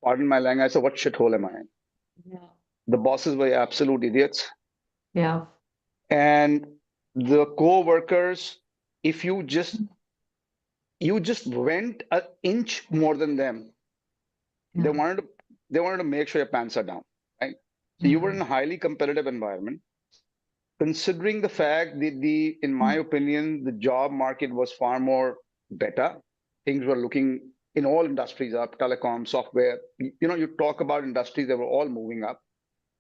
pardon my language, I said, what shithole am I in? Yeah. The bosses were absolute idiots. Yeah. And the co-workers, if you just went an inch more than them, they Yeah. wanted to they wanted to make sure your pants are down, right? So you were Yeah. in a highly competitive environment. Considering the fact that in my opinion, the job market was far more better. Things were looking in all industries up, telecom, software. You talk about industries that were all moving up.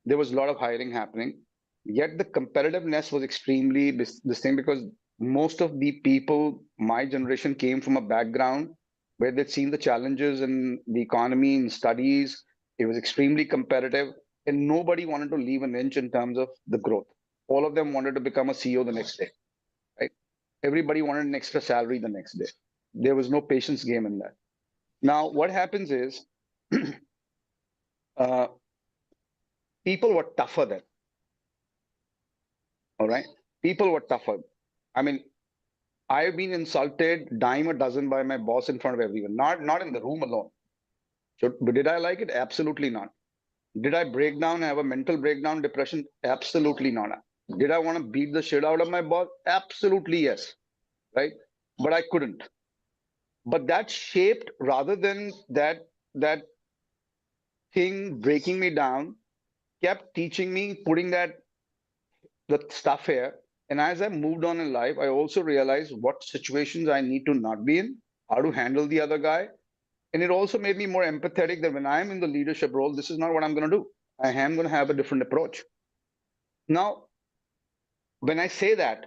There was a lot of hiring happening. Yet the competitiveness was extremely the same because most of the people, my generation, came from a background where they'd seen the challenges in the economy, in studies. It was extremely competitive, and nobody wanted to leave an inch in terms of the growth. All of them wanted to become a CEO the next day, right? Everybody wanted an extra salary the next day. There was no patience game in that. Now, what happens is uh, people were tougher then, all right? People were tougher. I mean, I've been insulted dime a dozen by my boss in front of everyone, not in the room alone. So, but did I like it? Absolutely not. Did I break down, have a mental breakdown, depression? Absolutely not. Did I want to beat the shit out of my boss? Absolutely yes, right? But I couldn't. But that shaped, rather than that thing breaking me down, kept teaching me, putting the stuff here. And as I moved on in life, I also realized what situations I need to not be in, how to handle the other guy. And it also made me more empathetic that when I'm in the leadership role, this is not what I'm going to do. I am going to have a different approach. Now, when I say that,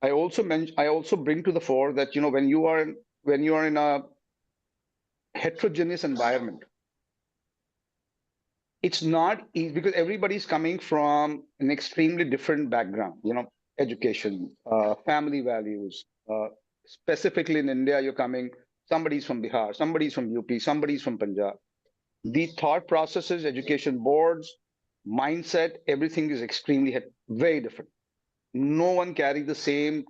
I also bring to the fore that when you are in a heterogeneous environment, it's not easy because everybody's coming from an extremely different background, education, family values. Specifically in India, you're coming, somebody's from Bihar, somebody's from UP, somebody's from Punjab. The thought processes, education boards, mindset, everything is extremely very different. No one carries the same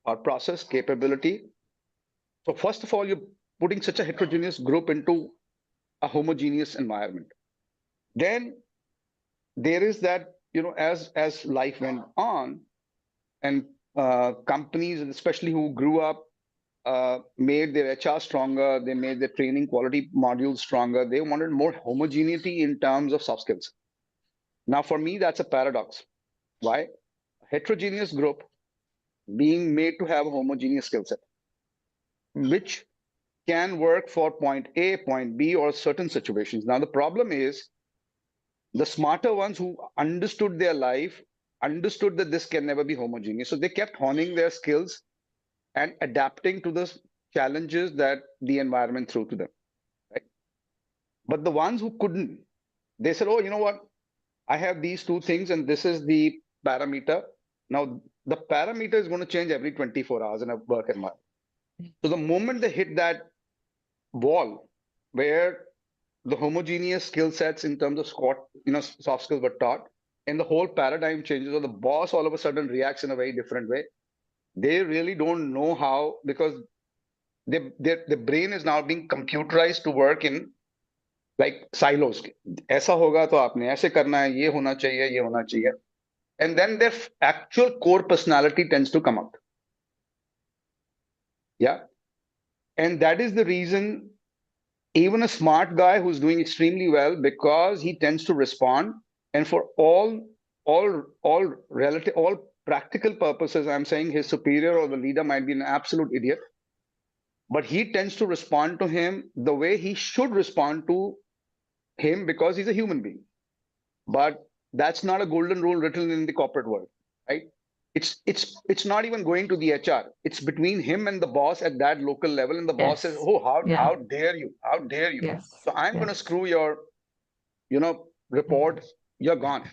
thought process capability. So first of all, you're putting such a heterogeneous group into a homogeneous environment. Then there is that, as life went on, and companies, especially who grew up, made their HR stronger, they made their training quality modules stronger. They wanted more homogeneity in terms of soft skills. Now, for me, that's a paradox. Why? A heterogeneous group being made to have a homogeneous skill set, which can work for point A, point B, or certain situations. Now, the problem is the smarter ones who understood their life understood that this can never be homogeneous. So they kept honing their skills and adapting to the challenges that the environment threw to them. Right? But the ones who couldn't, they said, oh, you know what? I have these two things, and this is the parameter. Now, the parameter is going to change every 24 hours in a work environment. So the moment they hit that wall where the homogeneous skill sets in terms of soft skills were taught, and the whole paradigm changes, or the boss all of a sudden reacts in a very different way, they really don't know how, because their brain is now being computerized to work in like silos. ऐसा होगा तो आपने ऐसे करना है, ये होना चाहिए, ये होना चाहिए. And then their actual core personality tends to come out. Yeah. And that is the reason even a smart guy who's doing extremely well, because he tends to respond, and for all practical purposes, I'm saying his superior or the leader might be an absolute idiot, but he tends to respond to him the way he should respond to him, because he's a human being. But that's not a golden rule written in the corporate world, right? It's not even going to the HR. It's between him and the boss at that local level, and the boss says, Yes. "Oh, how Yeah. dare you? How dare you?" Yes. So I'm going to Yes. screw your, report. You're gone.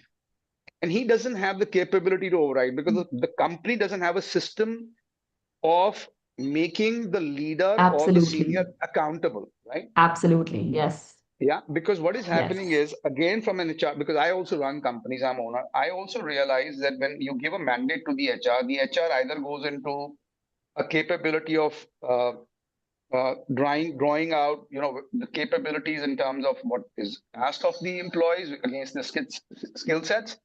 And he doesn't have the capability to override, because the company doesn't have a system of making the leader or the senior Absolutely. accountable, right? Absolutely. Yes. Yeah, because what is happening Yes. is, again, from an HR, because I also run companies, I'm owner, I also realize that when you give a mandate to the HR either goes into a capability of drawing out, the capabilities in terms of what is asked of the employees against the skill sets,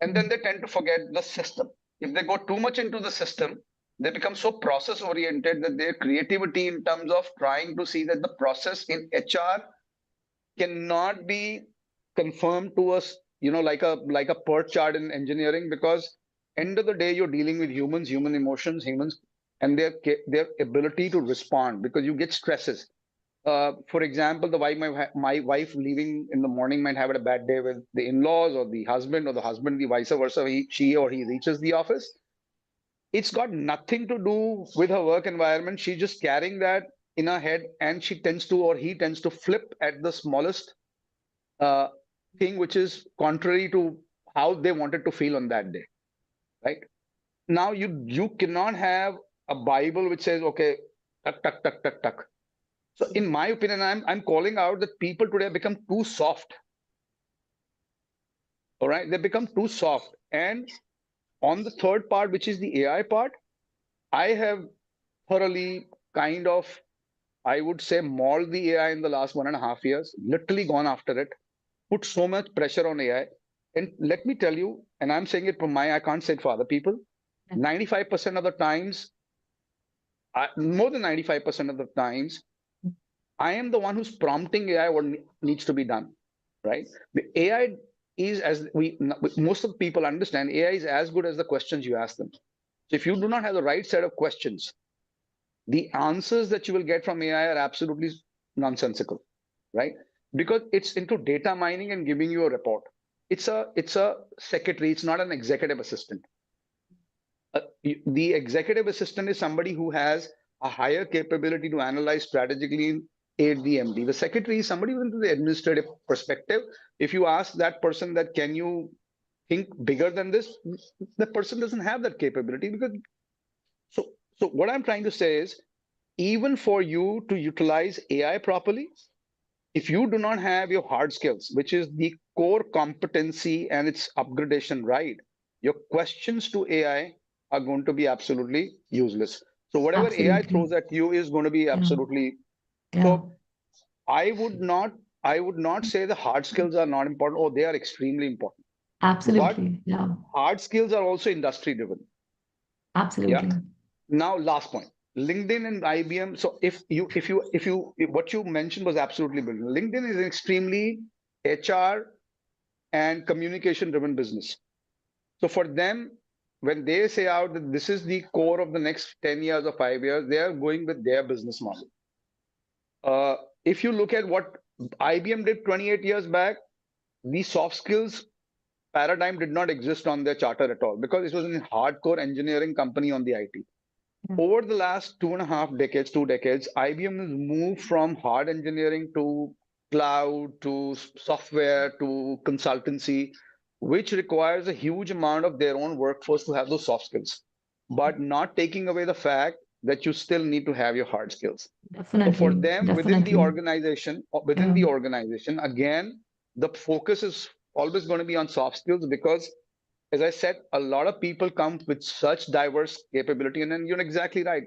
and then they tend to forget the system. If they go too much into the system, they become so process oriented that their creativity in terms of trying to see that the process in HR cannot be confirmed to us, like a PERT chart in engineering, because end of the day you're dealing with humans, human emotions, humans, and their ability to respond, because you get stresses. For example, my wife leaving in the morning might have a bad day with the in-laws, or the husband the vice versa. She or he reaches the office. It's got nothing to do with her work environment. She's just carrying that in her head, and he tends to flip at the smallest uh, thing which is contrary to how they wanted to feel on that day, right? Now you cannot have a Bible which says, okay, tuck tuck tuck tuck tuck. So in my opinion, I'm calling out that people today have become too soft. All right, they become too soft. And on the third part, which is the AI part, I have thoroughly kind of, I would say, mauled the AI in the last 1.5 years, literally gone after it, put so much pressure on AI. And let me tell you, and I'm saying it I can't say it for other people, 95% of the times, more than 95% of the times, I am the one who's prompting AI what needs to be done, right? The AI is, as most of the people understand, AI is as good as the questions you ask them. So if you do not have the right set of questions, the answers that you will get from AI are absolutely nonsensical, right? Because it's into data mining and giving you a report. It's a secretary. It's not an executive assistant. The executive assistant is somebody who has a higher capability to analyze strategically and aid the MD. The secretary is somebody into the administrative perspective. If you ask that person that can you think bigger than this, the person doesn't have that capability. Because so what I'm trying to say is, even for you to utilize AI properly, if you do not have your hard skills, which is the core competency and its upgradation right, your questions to AI are going to be absolutely useless. So whatever AI Absolutely. throws at you is going to be Yeah. absolutely. Yeah. So I would not say the hard skills are not important. Oh, they are extremely important. But Absolutely. Yeah. hard skills are also industry driven. Yeah. Absolutely. Now, last point. LinkedIn and IBM. So what you mentioned was absolutely brilliant. LinkedIn is an extremely HR and communication driven business. So for them, when they say out that this is the core of the next 10 years or 5 years, they are going with their business model. Uh, if you look at what IBM did 28 years back, the soft skills paradigm did not exist on their charter at all because it was a hardcore engineering company on the IT. Yeah. Over the last 2.5 decades, 2 decades, IBM has moved from hard engineering to cloud to software to consultancy, which requires a huge amount of their own workforce to have those soft skills, but not taking away the fact that you still need to have your hard skills. So for Definitely. them Definitely. within Yeah. the organization, again, the focus is always going to be on soft skills because, as I said, a lot of people come with such diverse capability, and then you're exactly right.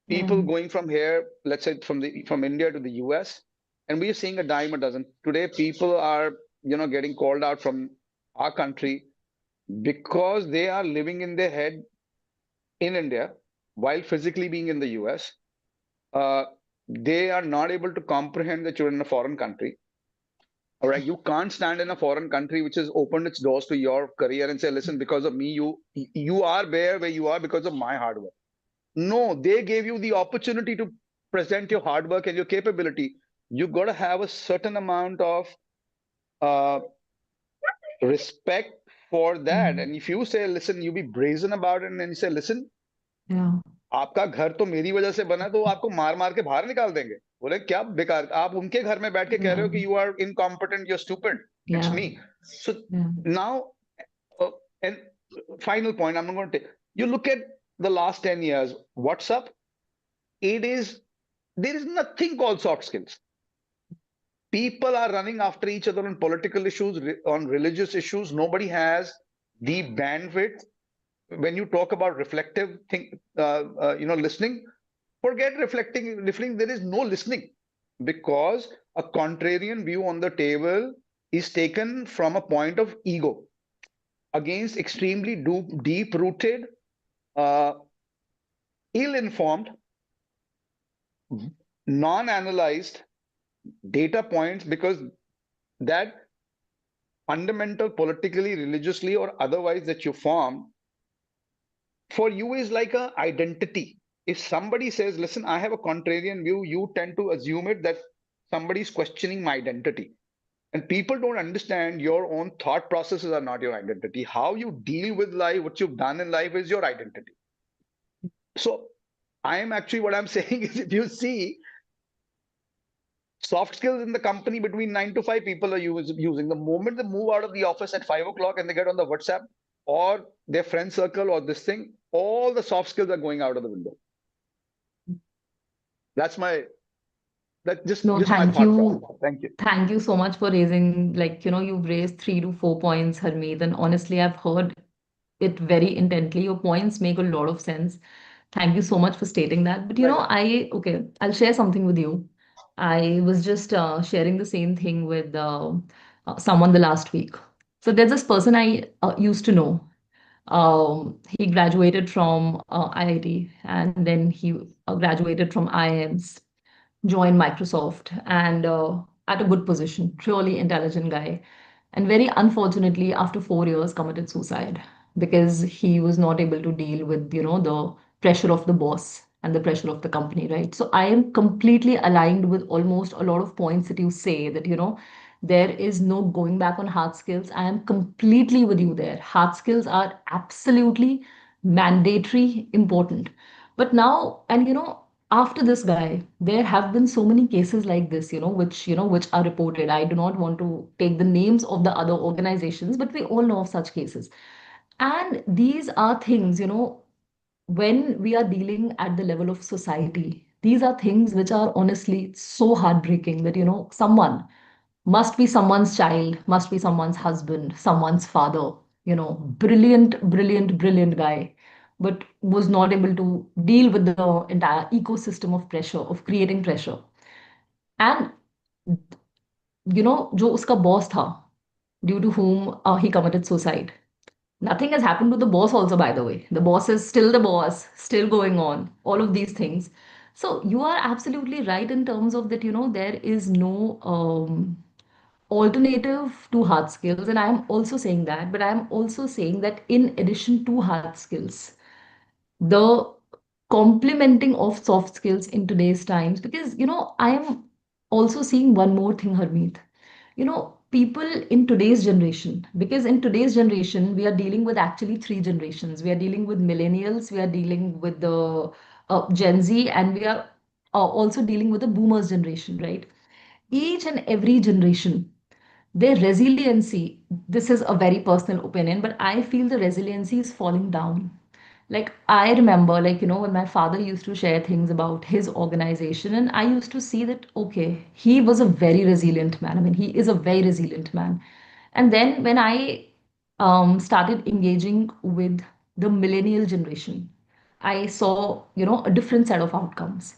Yeah. People going from here, let's say from India to the US, and we are seeing a dime a dozen. Today, people are getting called out from our country because they are living in their head in India while physically being in the US. Uh, they are not able to comprehend that you're in a foreign country. All right, you can't stand in a foreign country which has opened its doors to your career and say, "Listen, because of me, you are where you are because of my hard work." No, they gave you the opportunity to present your hard work and your capability. You got to have a certain amount of uh, respect for that. Mm. And if you say, "Listen," you be brazen about it, and then you say, "Listen, Yeah. आपका घर तो मेरी वजह से बना, तो आपको मार मार के बाहर निकाल देंगे." बोले, क्या बेकार, आप उनके घर में बैठ के कह रहे Yeah. हो कि you are incompetent, you are stupid, it's Yeah. Me. So Yeah. now, and final point I'm going to take, you look at the last 10 years, what's up? It is, there is nothing called soft skills. People are running after each other on political issues, on religious issues. Nobody has the bandwidth. When you talk about reflective thing, listening, forget reflecting, listening. There is no listening because a contrarian view on the table is taken from a point of ego against extremely deep rooted, uh, ill informed, non analyzed data points, because that fundamental politically, religiously, or otherwise that you form for you is like a identity. If somebody says, "Listen, I have a contrarian view," you tend to assume it that somebody is questioning my identity. And people don't understand your own thought processes are not your identity. How you deal with life, what you've done in life is your identity. So I am actually, what I'm saying is, if you see soft skills in the company between 9 to 5, people are using. The moment they move out of the office at 5 o'clock and they get on the WhatsApp or their friend circle or this thing, all the soft skills are going out of the window. That's my that No, just my thank thought process. you. Thank you. Thank you so much for raising, like, you've raised 3 to 4 points, Harmeet, and honestly, I've heard it very intently. Your points make a lot of sense. Thank you so much for stating that. But Pleasure. okay, I'll share something with you. I was just sharing the same thing with someone the last week. So there's this person I used to know. He graduated from IIT, and then he graduated from IIMs, joined Microsoft, and at a good position, really intelligent guy. And very unfortunately, after 4 years, committed suicide because he was not able to deal with, the pressure of the boss and the pressure of the company, right? So I am completely aligned with almost a lot of points that you say that, there is no going back on hard skills. I am completely with you there. Hard skills are absolutely mandatory, important. But now, and after this guy, there have been so many cases like this, which are reported. I do not want to take the names of the other organizations, but we all know of such cases. And these are things, when we are dealing at the level of society, these are things which are honestly so heartbreaking that, someone must be someone's child, must be someone's husband, someone's father, brilliant, brilliant, brilliant guy, but was not able to deal with the entire ecosystem of pressure, of creating pressure. And, जो उसका boss था, due to whom he committed suicide. Nothing has happened to the boss, also, by the way. The boss is still the boss, still going on, all of these things. So you are absolutely right in terms of that, there is no alternative to hard skills. And I am also saying that, but I am also saying that in addition to hard skills, the complementing of soft skills in today's times, because I am also seeing one more thing, Harmeet. People in today's generation, because in today's generation we are dealing with actually three generations. We are dealing with millennials, we are dealing with the Gen Z, and we are also dealing with the boomers generation, right? Each and every generation, their resiliency, this is a very personal opinion, but I feel the resiliency is falling down. Like, I remember, like, when my father used to share things about his organization, and I used to see that, okay, he was a very resilient man. I mean, he is a very resilient man. And then when I started engaging with the millennial generation, I saw, a different set of outcomes.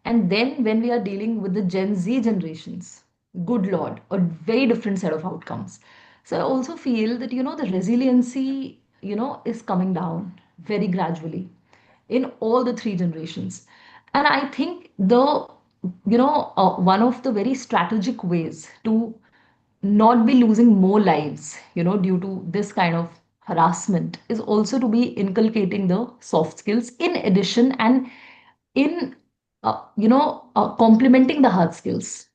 And then when we are dealing with the Gen Z generations, good Lord, a very different set of outcomes. So I also feel that, the resiliency, is coming down very gradually in all the three generations. And I think one of the very strategic ways to not be losing more lives, due to this kind of harassment is also to be inculcating the soft skills in addition, and in complementing the hard skills.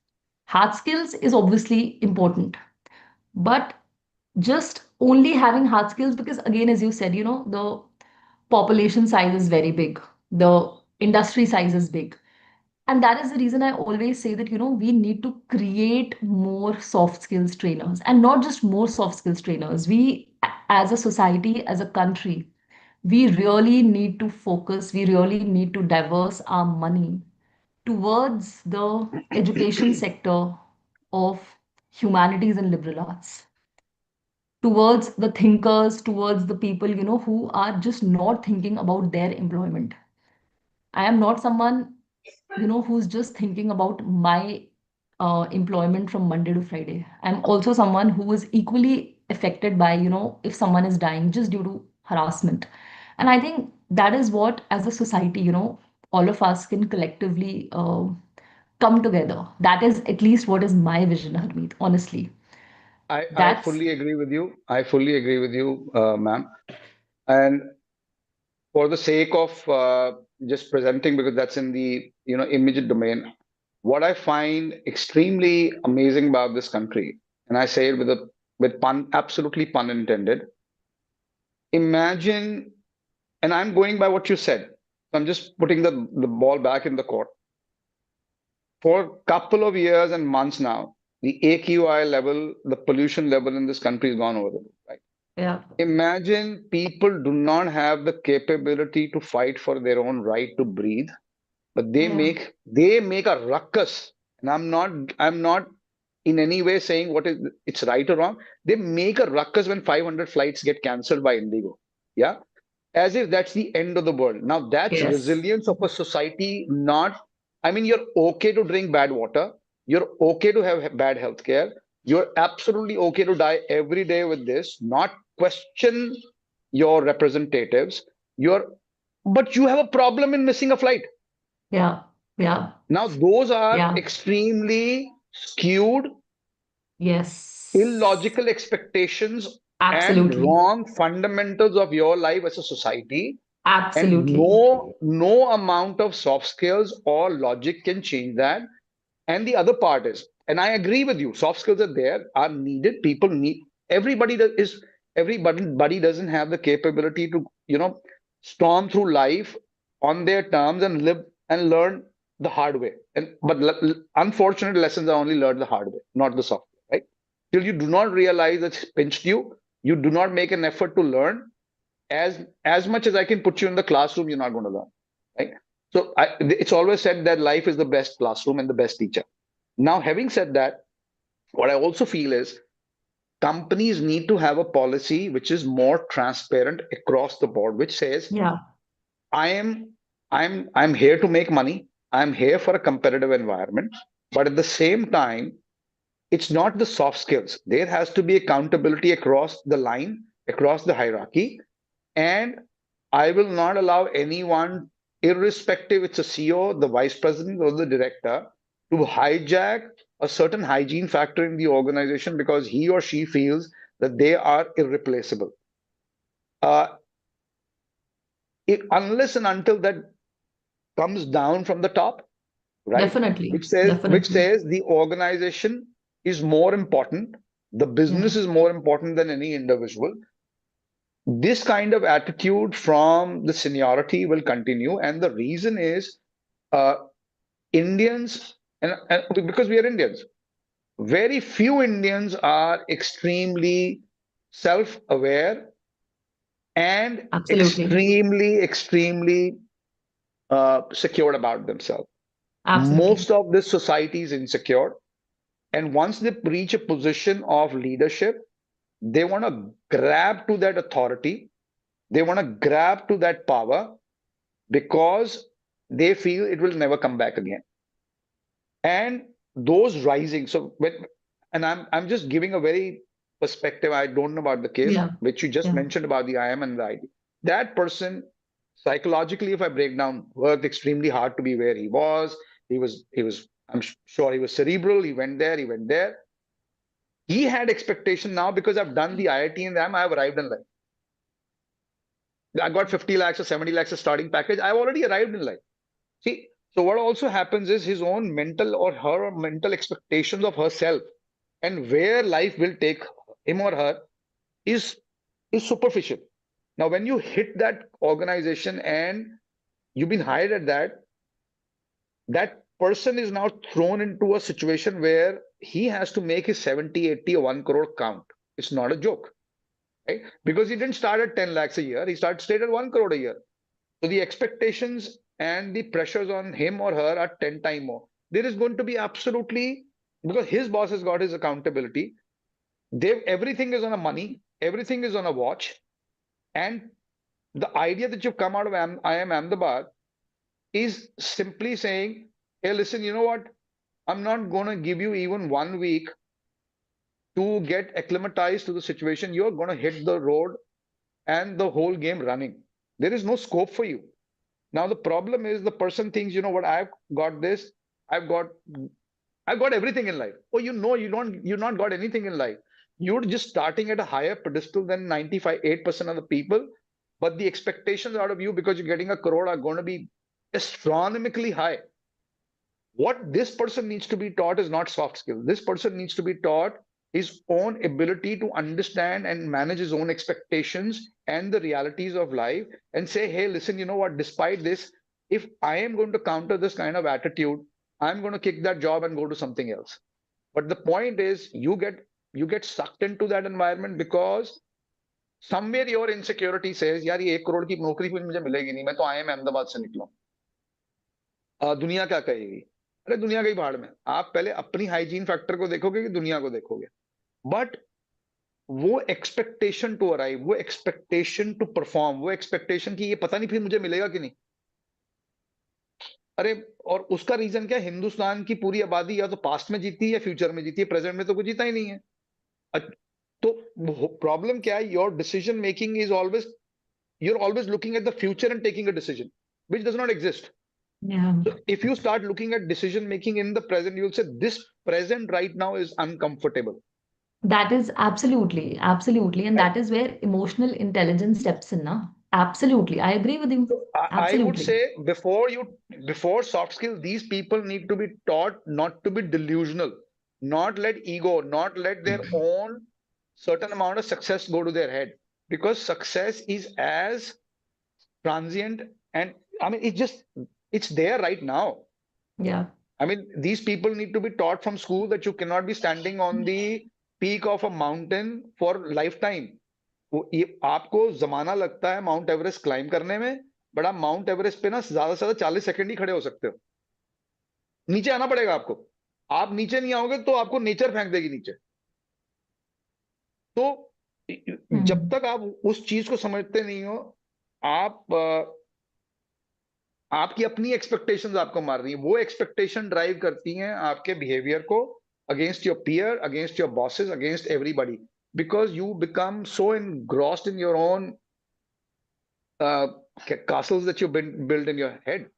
Hard skills is obviously important, but just only having hard skills, because again, as you said, the population size is very big, the industry size is big, and that is the reason I always say that, we need to create more soft skills trainers, and not just more soft skills trainers. We, as a society, as a country, we really need to focus, we really need to diverse our money towards the education sector of humanities and liberal arts, towards the thinkers, towards the people, who are just not thinking about their employment. I am not someone, who's just thinking about my employment from Monday to Friday. I'm also someone who is equally affected by, if someone is dying just due to harassment. And I think that is what, as a society, all of us can collectively come together. That is at least what is my vision, Harmeet, honestly. I That's, fully agree with you. I fully agree with you, ma'am. And for the sake of just presenting, because that's in the immediate domain, what I find extremely amazing about this country, and I say it with pun, absolutely pun intended. Imagine, and I'm going by what you said. I'm just putting the ball back in the court. For a couple of years and months now, the AQI level, the pollution level in this country has gone over the roof, right? yeah, Imagine people do not have the capability to fight for their own right to breathe, but yeah, they make a ruckus. And I'm not in any way saying what is it's right or wrong. They make a ruckus when 500 flights get cancelled by Indigo. Yeah, as if that's the end of the world. Now, that's yes, resilience of a society. Not, I mean, you're okay to drink bad water, you're okay to have bad healthcare, you're absolutely okay to die every day with this, not question your representatives. You're, but you have a problem in missing a flight. yeah, yeah, Now, those are yeah, extremely skewed, yes, illogical expectations and absolutely, wrong fundamentals of your life as a society. And absolutely, no amount of soft skills or logic can change that. And the other part is, and I agree with you, soft skills are there, are needed. People need, everybody that is, everybody doesn't have the capability to storm through life on their terms and live and learn the hard way. And but unfortunate lessons are only learned the hard way, not the soft way, right? Till you do not realize it's pinched you do not make an effort to learn. As much as I can put you in the classroom, you're not going to learn, right? So it's always said that life is the best classroom and the best teacher. Now, having said that, what I also feel is companies need to have a policy which is more transparent across the board, which says, yeah, I am I'm here to make money. I'm here for a competitive environment, but at the same time, it's not the soft skills. There has to be accountability across the line, across the hierarchy. And I will not allow anyone, irrespective it's a CEO, the vice president, or the director, to hijack a certain hygiene factor in the organization because he or she feels that they are irreplaceable. Uh, unless and until that comes down from the top, right? Definitely. Which Definitely. says the organization is more important, the Yeah. business is more important than any individual. This kind of attitude from the seniority will continue, and the reason is uh, Indians, and because we are Indians, very few Indians are extremely self-aware and Absolutely. extremely secured about themselves. Absolutely. Most of this society is insecure, and once they reach a position of leadership, they want to grab to that authority, they want to grab to that power because they feel it will never come back again. And those rising, so and I'm just giving a very perspective. I don't know about the case Yeah. which you just Yeah. mentioned about the IM and the ID. That person, psychologically, if I break down, worked extremely hard to be where he was. He was I'm sure he was cerebral. He went there, he went there. He had expectation. Now because I've done the IIT and IM, I've arrived in life. I got 50 lakhs or 70 lakhs a starting package. I've already arrived in life. See, so what also happens is his own mental or her mental expectations of herself and where life will take him or her is superficial. Now, when you hit that organization and you've been hired at that, that person is now thrown into a situation where he has to make his 70, 80, or 1 crore count. It's not a joke, right? Because he didn't start at 10 lakhs a year, he started straight at 1 crore a year. So the expectations and the pressures on him or her are 10 times more. There is going to be absolutely, because his boss has got his accountability, everything is on a money, everything is on a watch. And the idea that you've come out of IIM Ahmedabad is simply saying, hey, listen, you know what? I'm not going to give you even 1 week to get acclimatized to the situation. You're going to hit the road and the whole game running. There is no scope for you. Now the problem is the person thinks, you know what, I've got this, I've got I've got everything in life. Oh, you're not got anything in life. You're just starting at a higher pedestal than 95.8% of the people, but the expectations out of you because you're getting a crore are going to be astronomically high. What this person needs to be taught is not soft skills. This person needs to be taught his own ability to understand and manage his own expectations and the realities of life and say, hey, listen, you know what, despite this, if I am going to counter this kind of attitude, I'm going to kick that job and go to something else. But the point is you get sucked into that environment because somewhere your insecurity says, यार ये 1 करोड़ की नौकरी कुछ मुझे मिलेगी नहीं, मैं तो आईएम अहमदाबाद से निकला, दुनिया क्या कहेगी? अरे दुनिया गई भाड़ में, आप पहले अपनी हाइजीन फैक्टर को देखोगे कि दुनिया को देखोगे? बट वो एक्सपेक्टेशन टू अराइव, वो एक्सपेक्टेशन टू परफॉर्म, वो एक्सपेक्टेशन कि ये पता नहीं फिर मुझे मिलेगा कि नहीं। अरे और उसका रीजन क्या है? हिंदुस्तान की पूरी आबादी या तो पास्ट में जीती है या फ्यूचर में जीती है, प्रेजेंट में तो कुछ जीता ही नहीं है। तो प्रॉब्लम क्या है? Your decision making is always, you're always looking at the future and taking a decision which does not exist. Yeah. So if you start looking at decision making in the present, you'll say this present right now is uncomfortable. That is absolutely, absolutely. And Right? that is where emotional intelligence steps in now. Absolutely. I agree with you. So I would Absolutely. say before soft skills, these people need to be taught not to be delusional, not let ego, not let their own certain amount of success go to their head, because success is as transient. And I mean it's there right now. Yeah. I mean, these people need to be taught from school that you cannot be standing on the peak of a mountain for lifetime. आपको जमाना लगता है mount Everest climb करने में, but आप mount Everest पे ना ज्यादा से ज्यादा 40 सेकंड ही खड़े हो सकते हो। नीचे आना पड़ेगा आपको। आप नीचे नहीं आओगे तो आपको नेचर फेंक देगी नीचे। तो जब Hmm. तक आप उस चीज को समझते नहीं हो, आप आपकी अपनी एक्सपेक्टेशंस आपको मार रही है, वो एक्सपेक्टेशन ड्राइव करती हैं आपके बिहेवियर को, against your peer, against your bosses, against everybody, because you become so engrossed in your own uh, castles that you've been built in your head,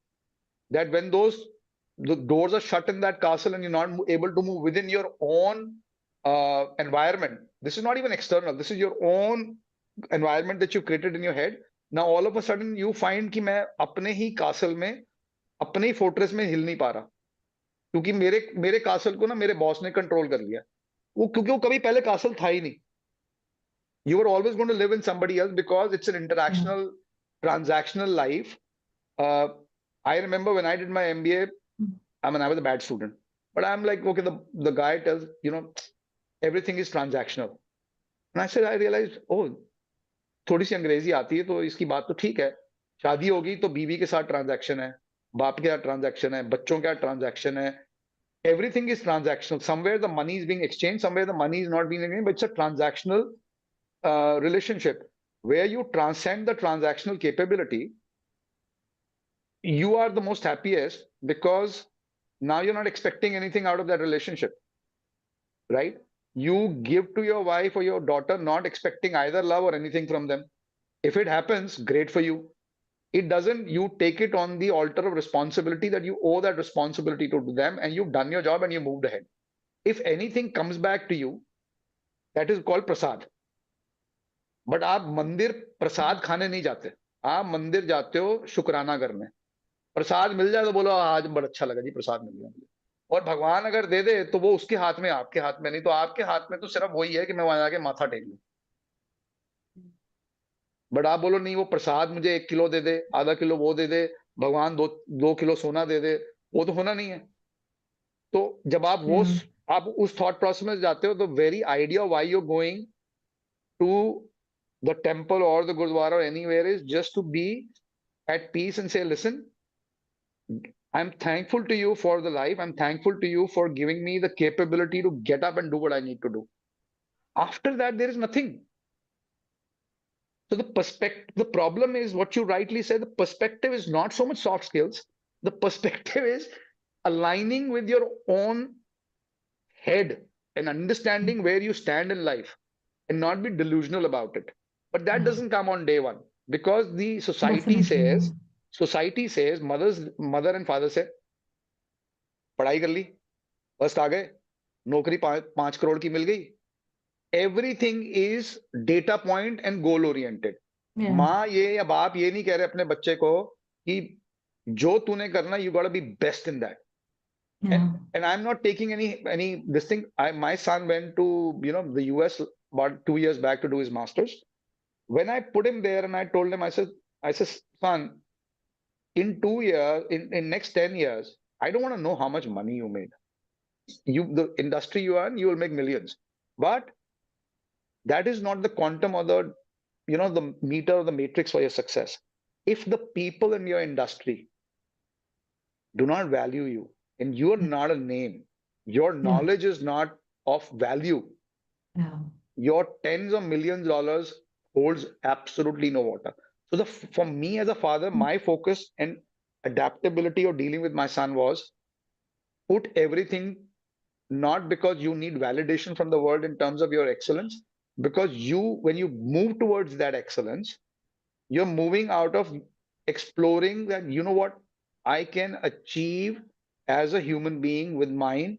that when the doors are shut in that castle and you're not able to move within your own environment. This is not even external. This is your own environment that you created in your head. Now all of a sudden you find कि मैं अपने ही castle में, अपने ही fortress में हिल नहीं पा रहा, क्योंकि मेरे मेरे castle को ना मेरे boss ने control कर लिया. वो क्योंकि वो कभी पहले castle था ही नहीं. You were always going to live in somebody else because it's an Yeah. interactional, transactional life. Uh, I remember when I did my MBA, I mean, I was a bad student, but I'm like, okay, the guy tells, everything is transactional. And I said, I realized, oh, थोड़ी सी अंग्रेजी आती है तो इसकी बात तो ठीक है. शादी होगी तो बीवी के साथ ट्रांजैक्शन है, बाप के साथ ट्रांजैक्शन है, बच्चों के साथ ट्रांजैक्शन है. Everything is transactional. Somewhere the money is being exchanged, somewhere the money is not being exchanged, but it's a transactional relationship where you transcend the transactional capability. You are the most happiest because now you're not expecting anything out of that relationship, right? You give to your wife or your daughter not expecting either love or anything from them. If it happens, great for you. It doesn't, you take it on the altar of responsibility that you owe that responsibility to them, and you've done your job and you moved ahead. If anything comes back to you, that is called prasad. But आप मंदिर प्रसाद खाने नहीं जाते, आप मंदिर जाते हो शुक्राना करने. प्रसाद मिल जाए तो बोलो आज बड़ा अच्छा लगा जी, प्रसाद मिल गया मुझे. और भगवान अगर दे दे तो वो उसके हाथ में, आपके हाथ में नहीं. तो आपके हाथ में तो सिर्फ वही है कि मैं वहां जाके माथा टेक लूं. बट आप बोलो नहीं, वो प्रसाद मुझे 1 किलो दे दे, आधा किलो वो दे दे, भगवान 2 किलो सोना दे दे, वो तो होना नहीं है. तो जब Yeah. आप उस थॉट प्रोसेस में जाते हो, तो very idea why you going to the temple और द गुरुद्वारा और anywhere is just to be at peace and say, listen, I'm thankful to you for the life. I'm thankful to you for giving me the capability to get up and do what I need to do. After that, there is nothing. So the problem is what you rightly said. The perspective is not so much soft skills. The perspective is aligning with your own head and understanding where you stand in life and not be delusional about it. But that Yeah. doesn't come on day one, because the Definitely. society says, mother and father say, पढ़ाई कर ली, first आ गए, नौकरी 5 करोड़ की मिल गई. Everything is data point and goal oriented. Yeah. माँ ये या बाप ये नहीं कह रहे अपने बच्चे को कि जो तूने करना, you got to be best in that. Yeah. And I'm not taking any this thing. My son went to the US about 2 years back to do his masters. When I put him there and I told him, I said, son, in 2 years, in next 10 years, I don't want to know how much money you made. The industry you are in, you will make millions, but that is not the quantum or the meter or the matrix for your success. If the people in your industry do not value you and you're not a name, your Yeah. knowledge is not of value, Yeah. your tens of millions dollars holds absolutely no water. So for me as a father, my focus and adaptability of dealing with my son was put everything, not because you need validation from the world in terms of your excellence, because when you move towards that excellence, you're moving out of exploring that, what I can achieve as a human being with mine,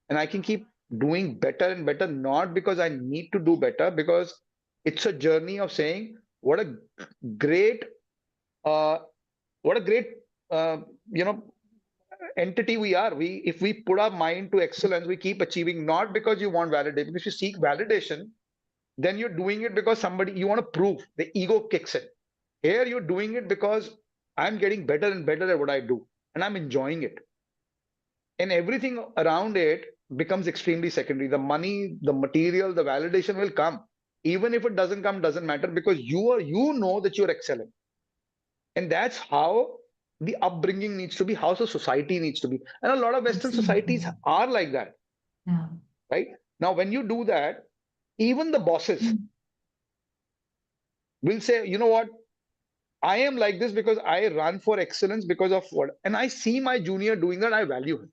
and I can keep doing better and better, not because I need to do better, because it's a journey of saying, what a great, uh, what a great, uh, you know, entity we are. If we put our mind to excellence, we keep achieving, not because you want validation. If you seek validation, then you're doing it because somebody you want to prove. The ego kicks in. Here you're doing it because I'm getting better and better at what I do, and I'm enjoying it. And everything around it becomes extremely secondary. The money, the material, the validation will come. Even if it doesn't come, doesn't matter, because you know that you're excelling. And that's how the upbringing needs to be, how the society needs to be. And a lot of Western societies Absolutely. are like that, Yeah. right? Now, when you do that, even the bosses will say, you know what? I am like this because I run for excellence because of what? And I see my junior doing that, I value him.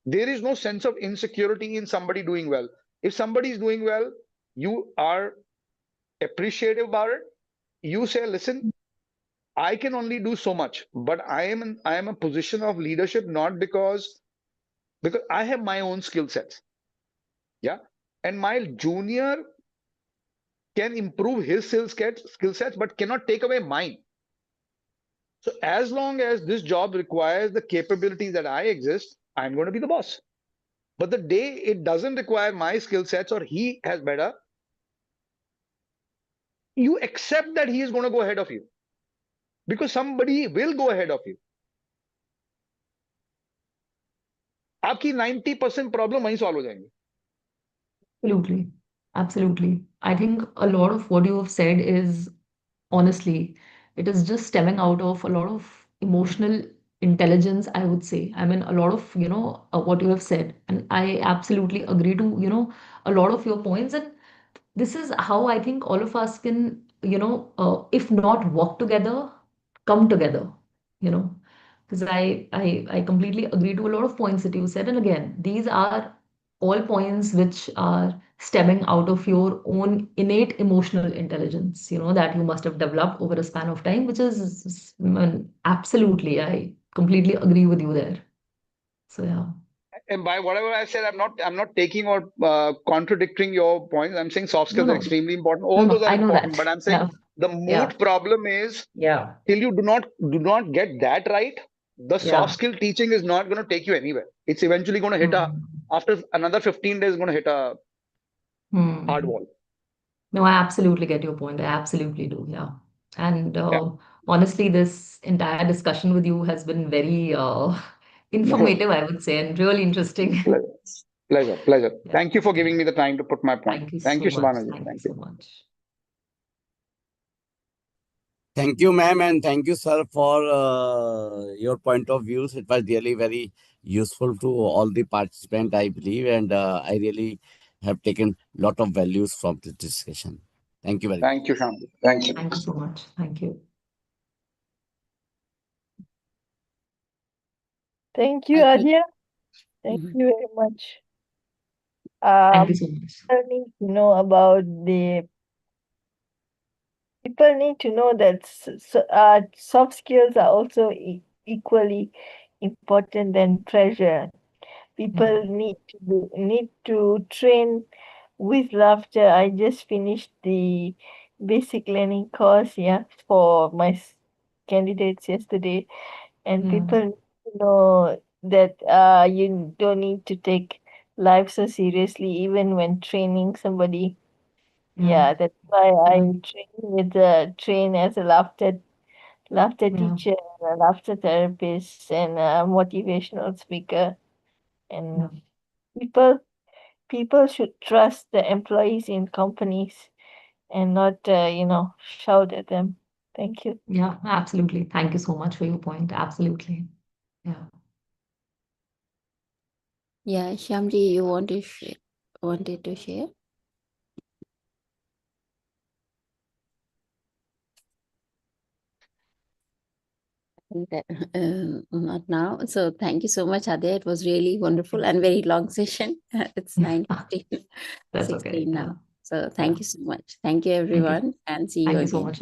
There is no sense of insecurity in somebody doing well. If somebody is doing well, you are appreciative about it. You say, listen, I can only do so much, but I am a position of leadership not because I have my own skill sets. Yeah. And my junior can improve his skill sets, but cannot take away mine. So as long as this job requires the capabilities that I exist, I'm going to be the boss. But the day it doesn't require my skill sets or he has better, you accept that he is going to go ahead of you because somebody will go ahead of you. आपकी 90% problem वहीं solve हो जाएंगे. Absolutely. Absolutely. I think a lot of what you have said is honestly, it is just stemming out of a lot of emotional intelligence, I would say. I mean, a lot of, what you have said. And I absolutely agree to, a lot of your points. And this is how I think all of us can, if not work together, come together, you know, because I completely agree to a lot of points that you said. And again, these are all points which are stemming out of your own innate emotional intelligence, that you must have developed over a span of time, which is absolutely, I completely agree with you there. So yeah. And by whatever I said, I'm not taking or contradicting your points. I'm saying soft No, skills are no, extremely important. no, All no, those are I know important, that. but I'm saying Yeah, the yeah, moot problem is yeah, till you do not get that right, the soft yeah. skill teaching is not going to take you anywhere. It's eventually going to hit a Hmm. after another 15 days going to hit a hard Hmm. wall. No, I absolutely get your point. I absolutely do. Yeah. And Yeah. honestly, this entire discussion with you has been very informative, I would say, and really interesting. Pleasure. Pleasure. Pleasure. Yeah. Thank you for Yeah. giving me the time to put my point. Thank you Thank so you, much. Shubhanaji. Thank you Thank so you. much. Thank you, ma'am, and thank you, sir, for your point of views. It was really very useful to all the participants, I believe, and I really have taken lot of values from this discussion. Thank you very much. Thank you, Shamli. Thank you. Thank you so much. Thank you. I Thank you, think Aadya. Thank Mhm. you very much. Thank you so much. People need to know about the people need to know that soft skills are also equally important than pressure. Yeah. People need to train with laughter. I just finished the basic learning course, yeah, for my candidates yesterday, and Yeah. people need to know that you don't need to take life so seriously, even when training somebody. Yeah. Yeah, that's why I Yeah. train as a laughter Yeah. teacher, and a laughter therapist, and a motivational speaker. Yeah. And people people should trust the employees in companies and not shout at them. Thank you. Yeah. Absolutely. Thank you so much for your point. Absolutely. Yeah. Yeah, Shyamji, you wanted to share? I think that not now. So thank you so much, Adya. It was really wonderful and very long session. It's Yeah. 9:15, That's okay. 16 Yeah. now. So Yeah. thank you so much. Thank you, Thank you. everyone, and see you Thank you so again. much,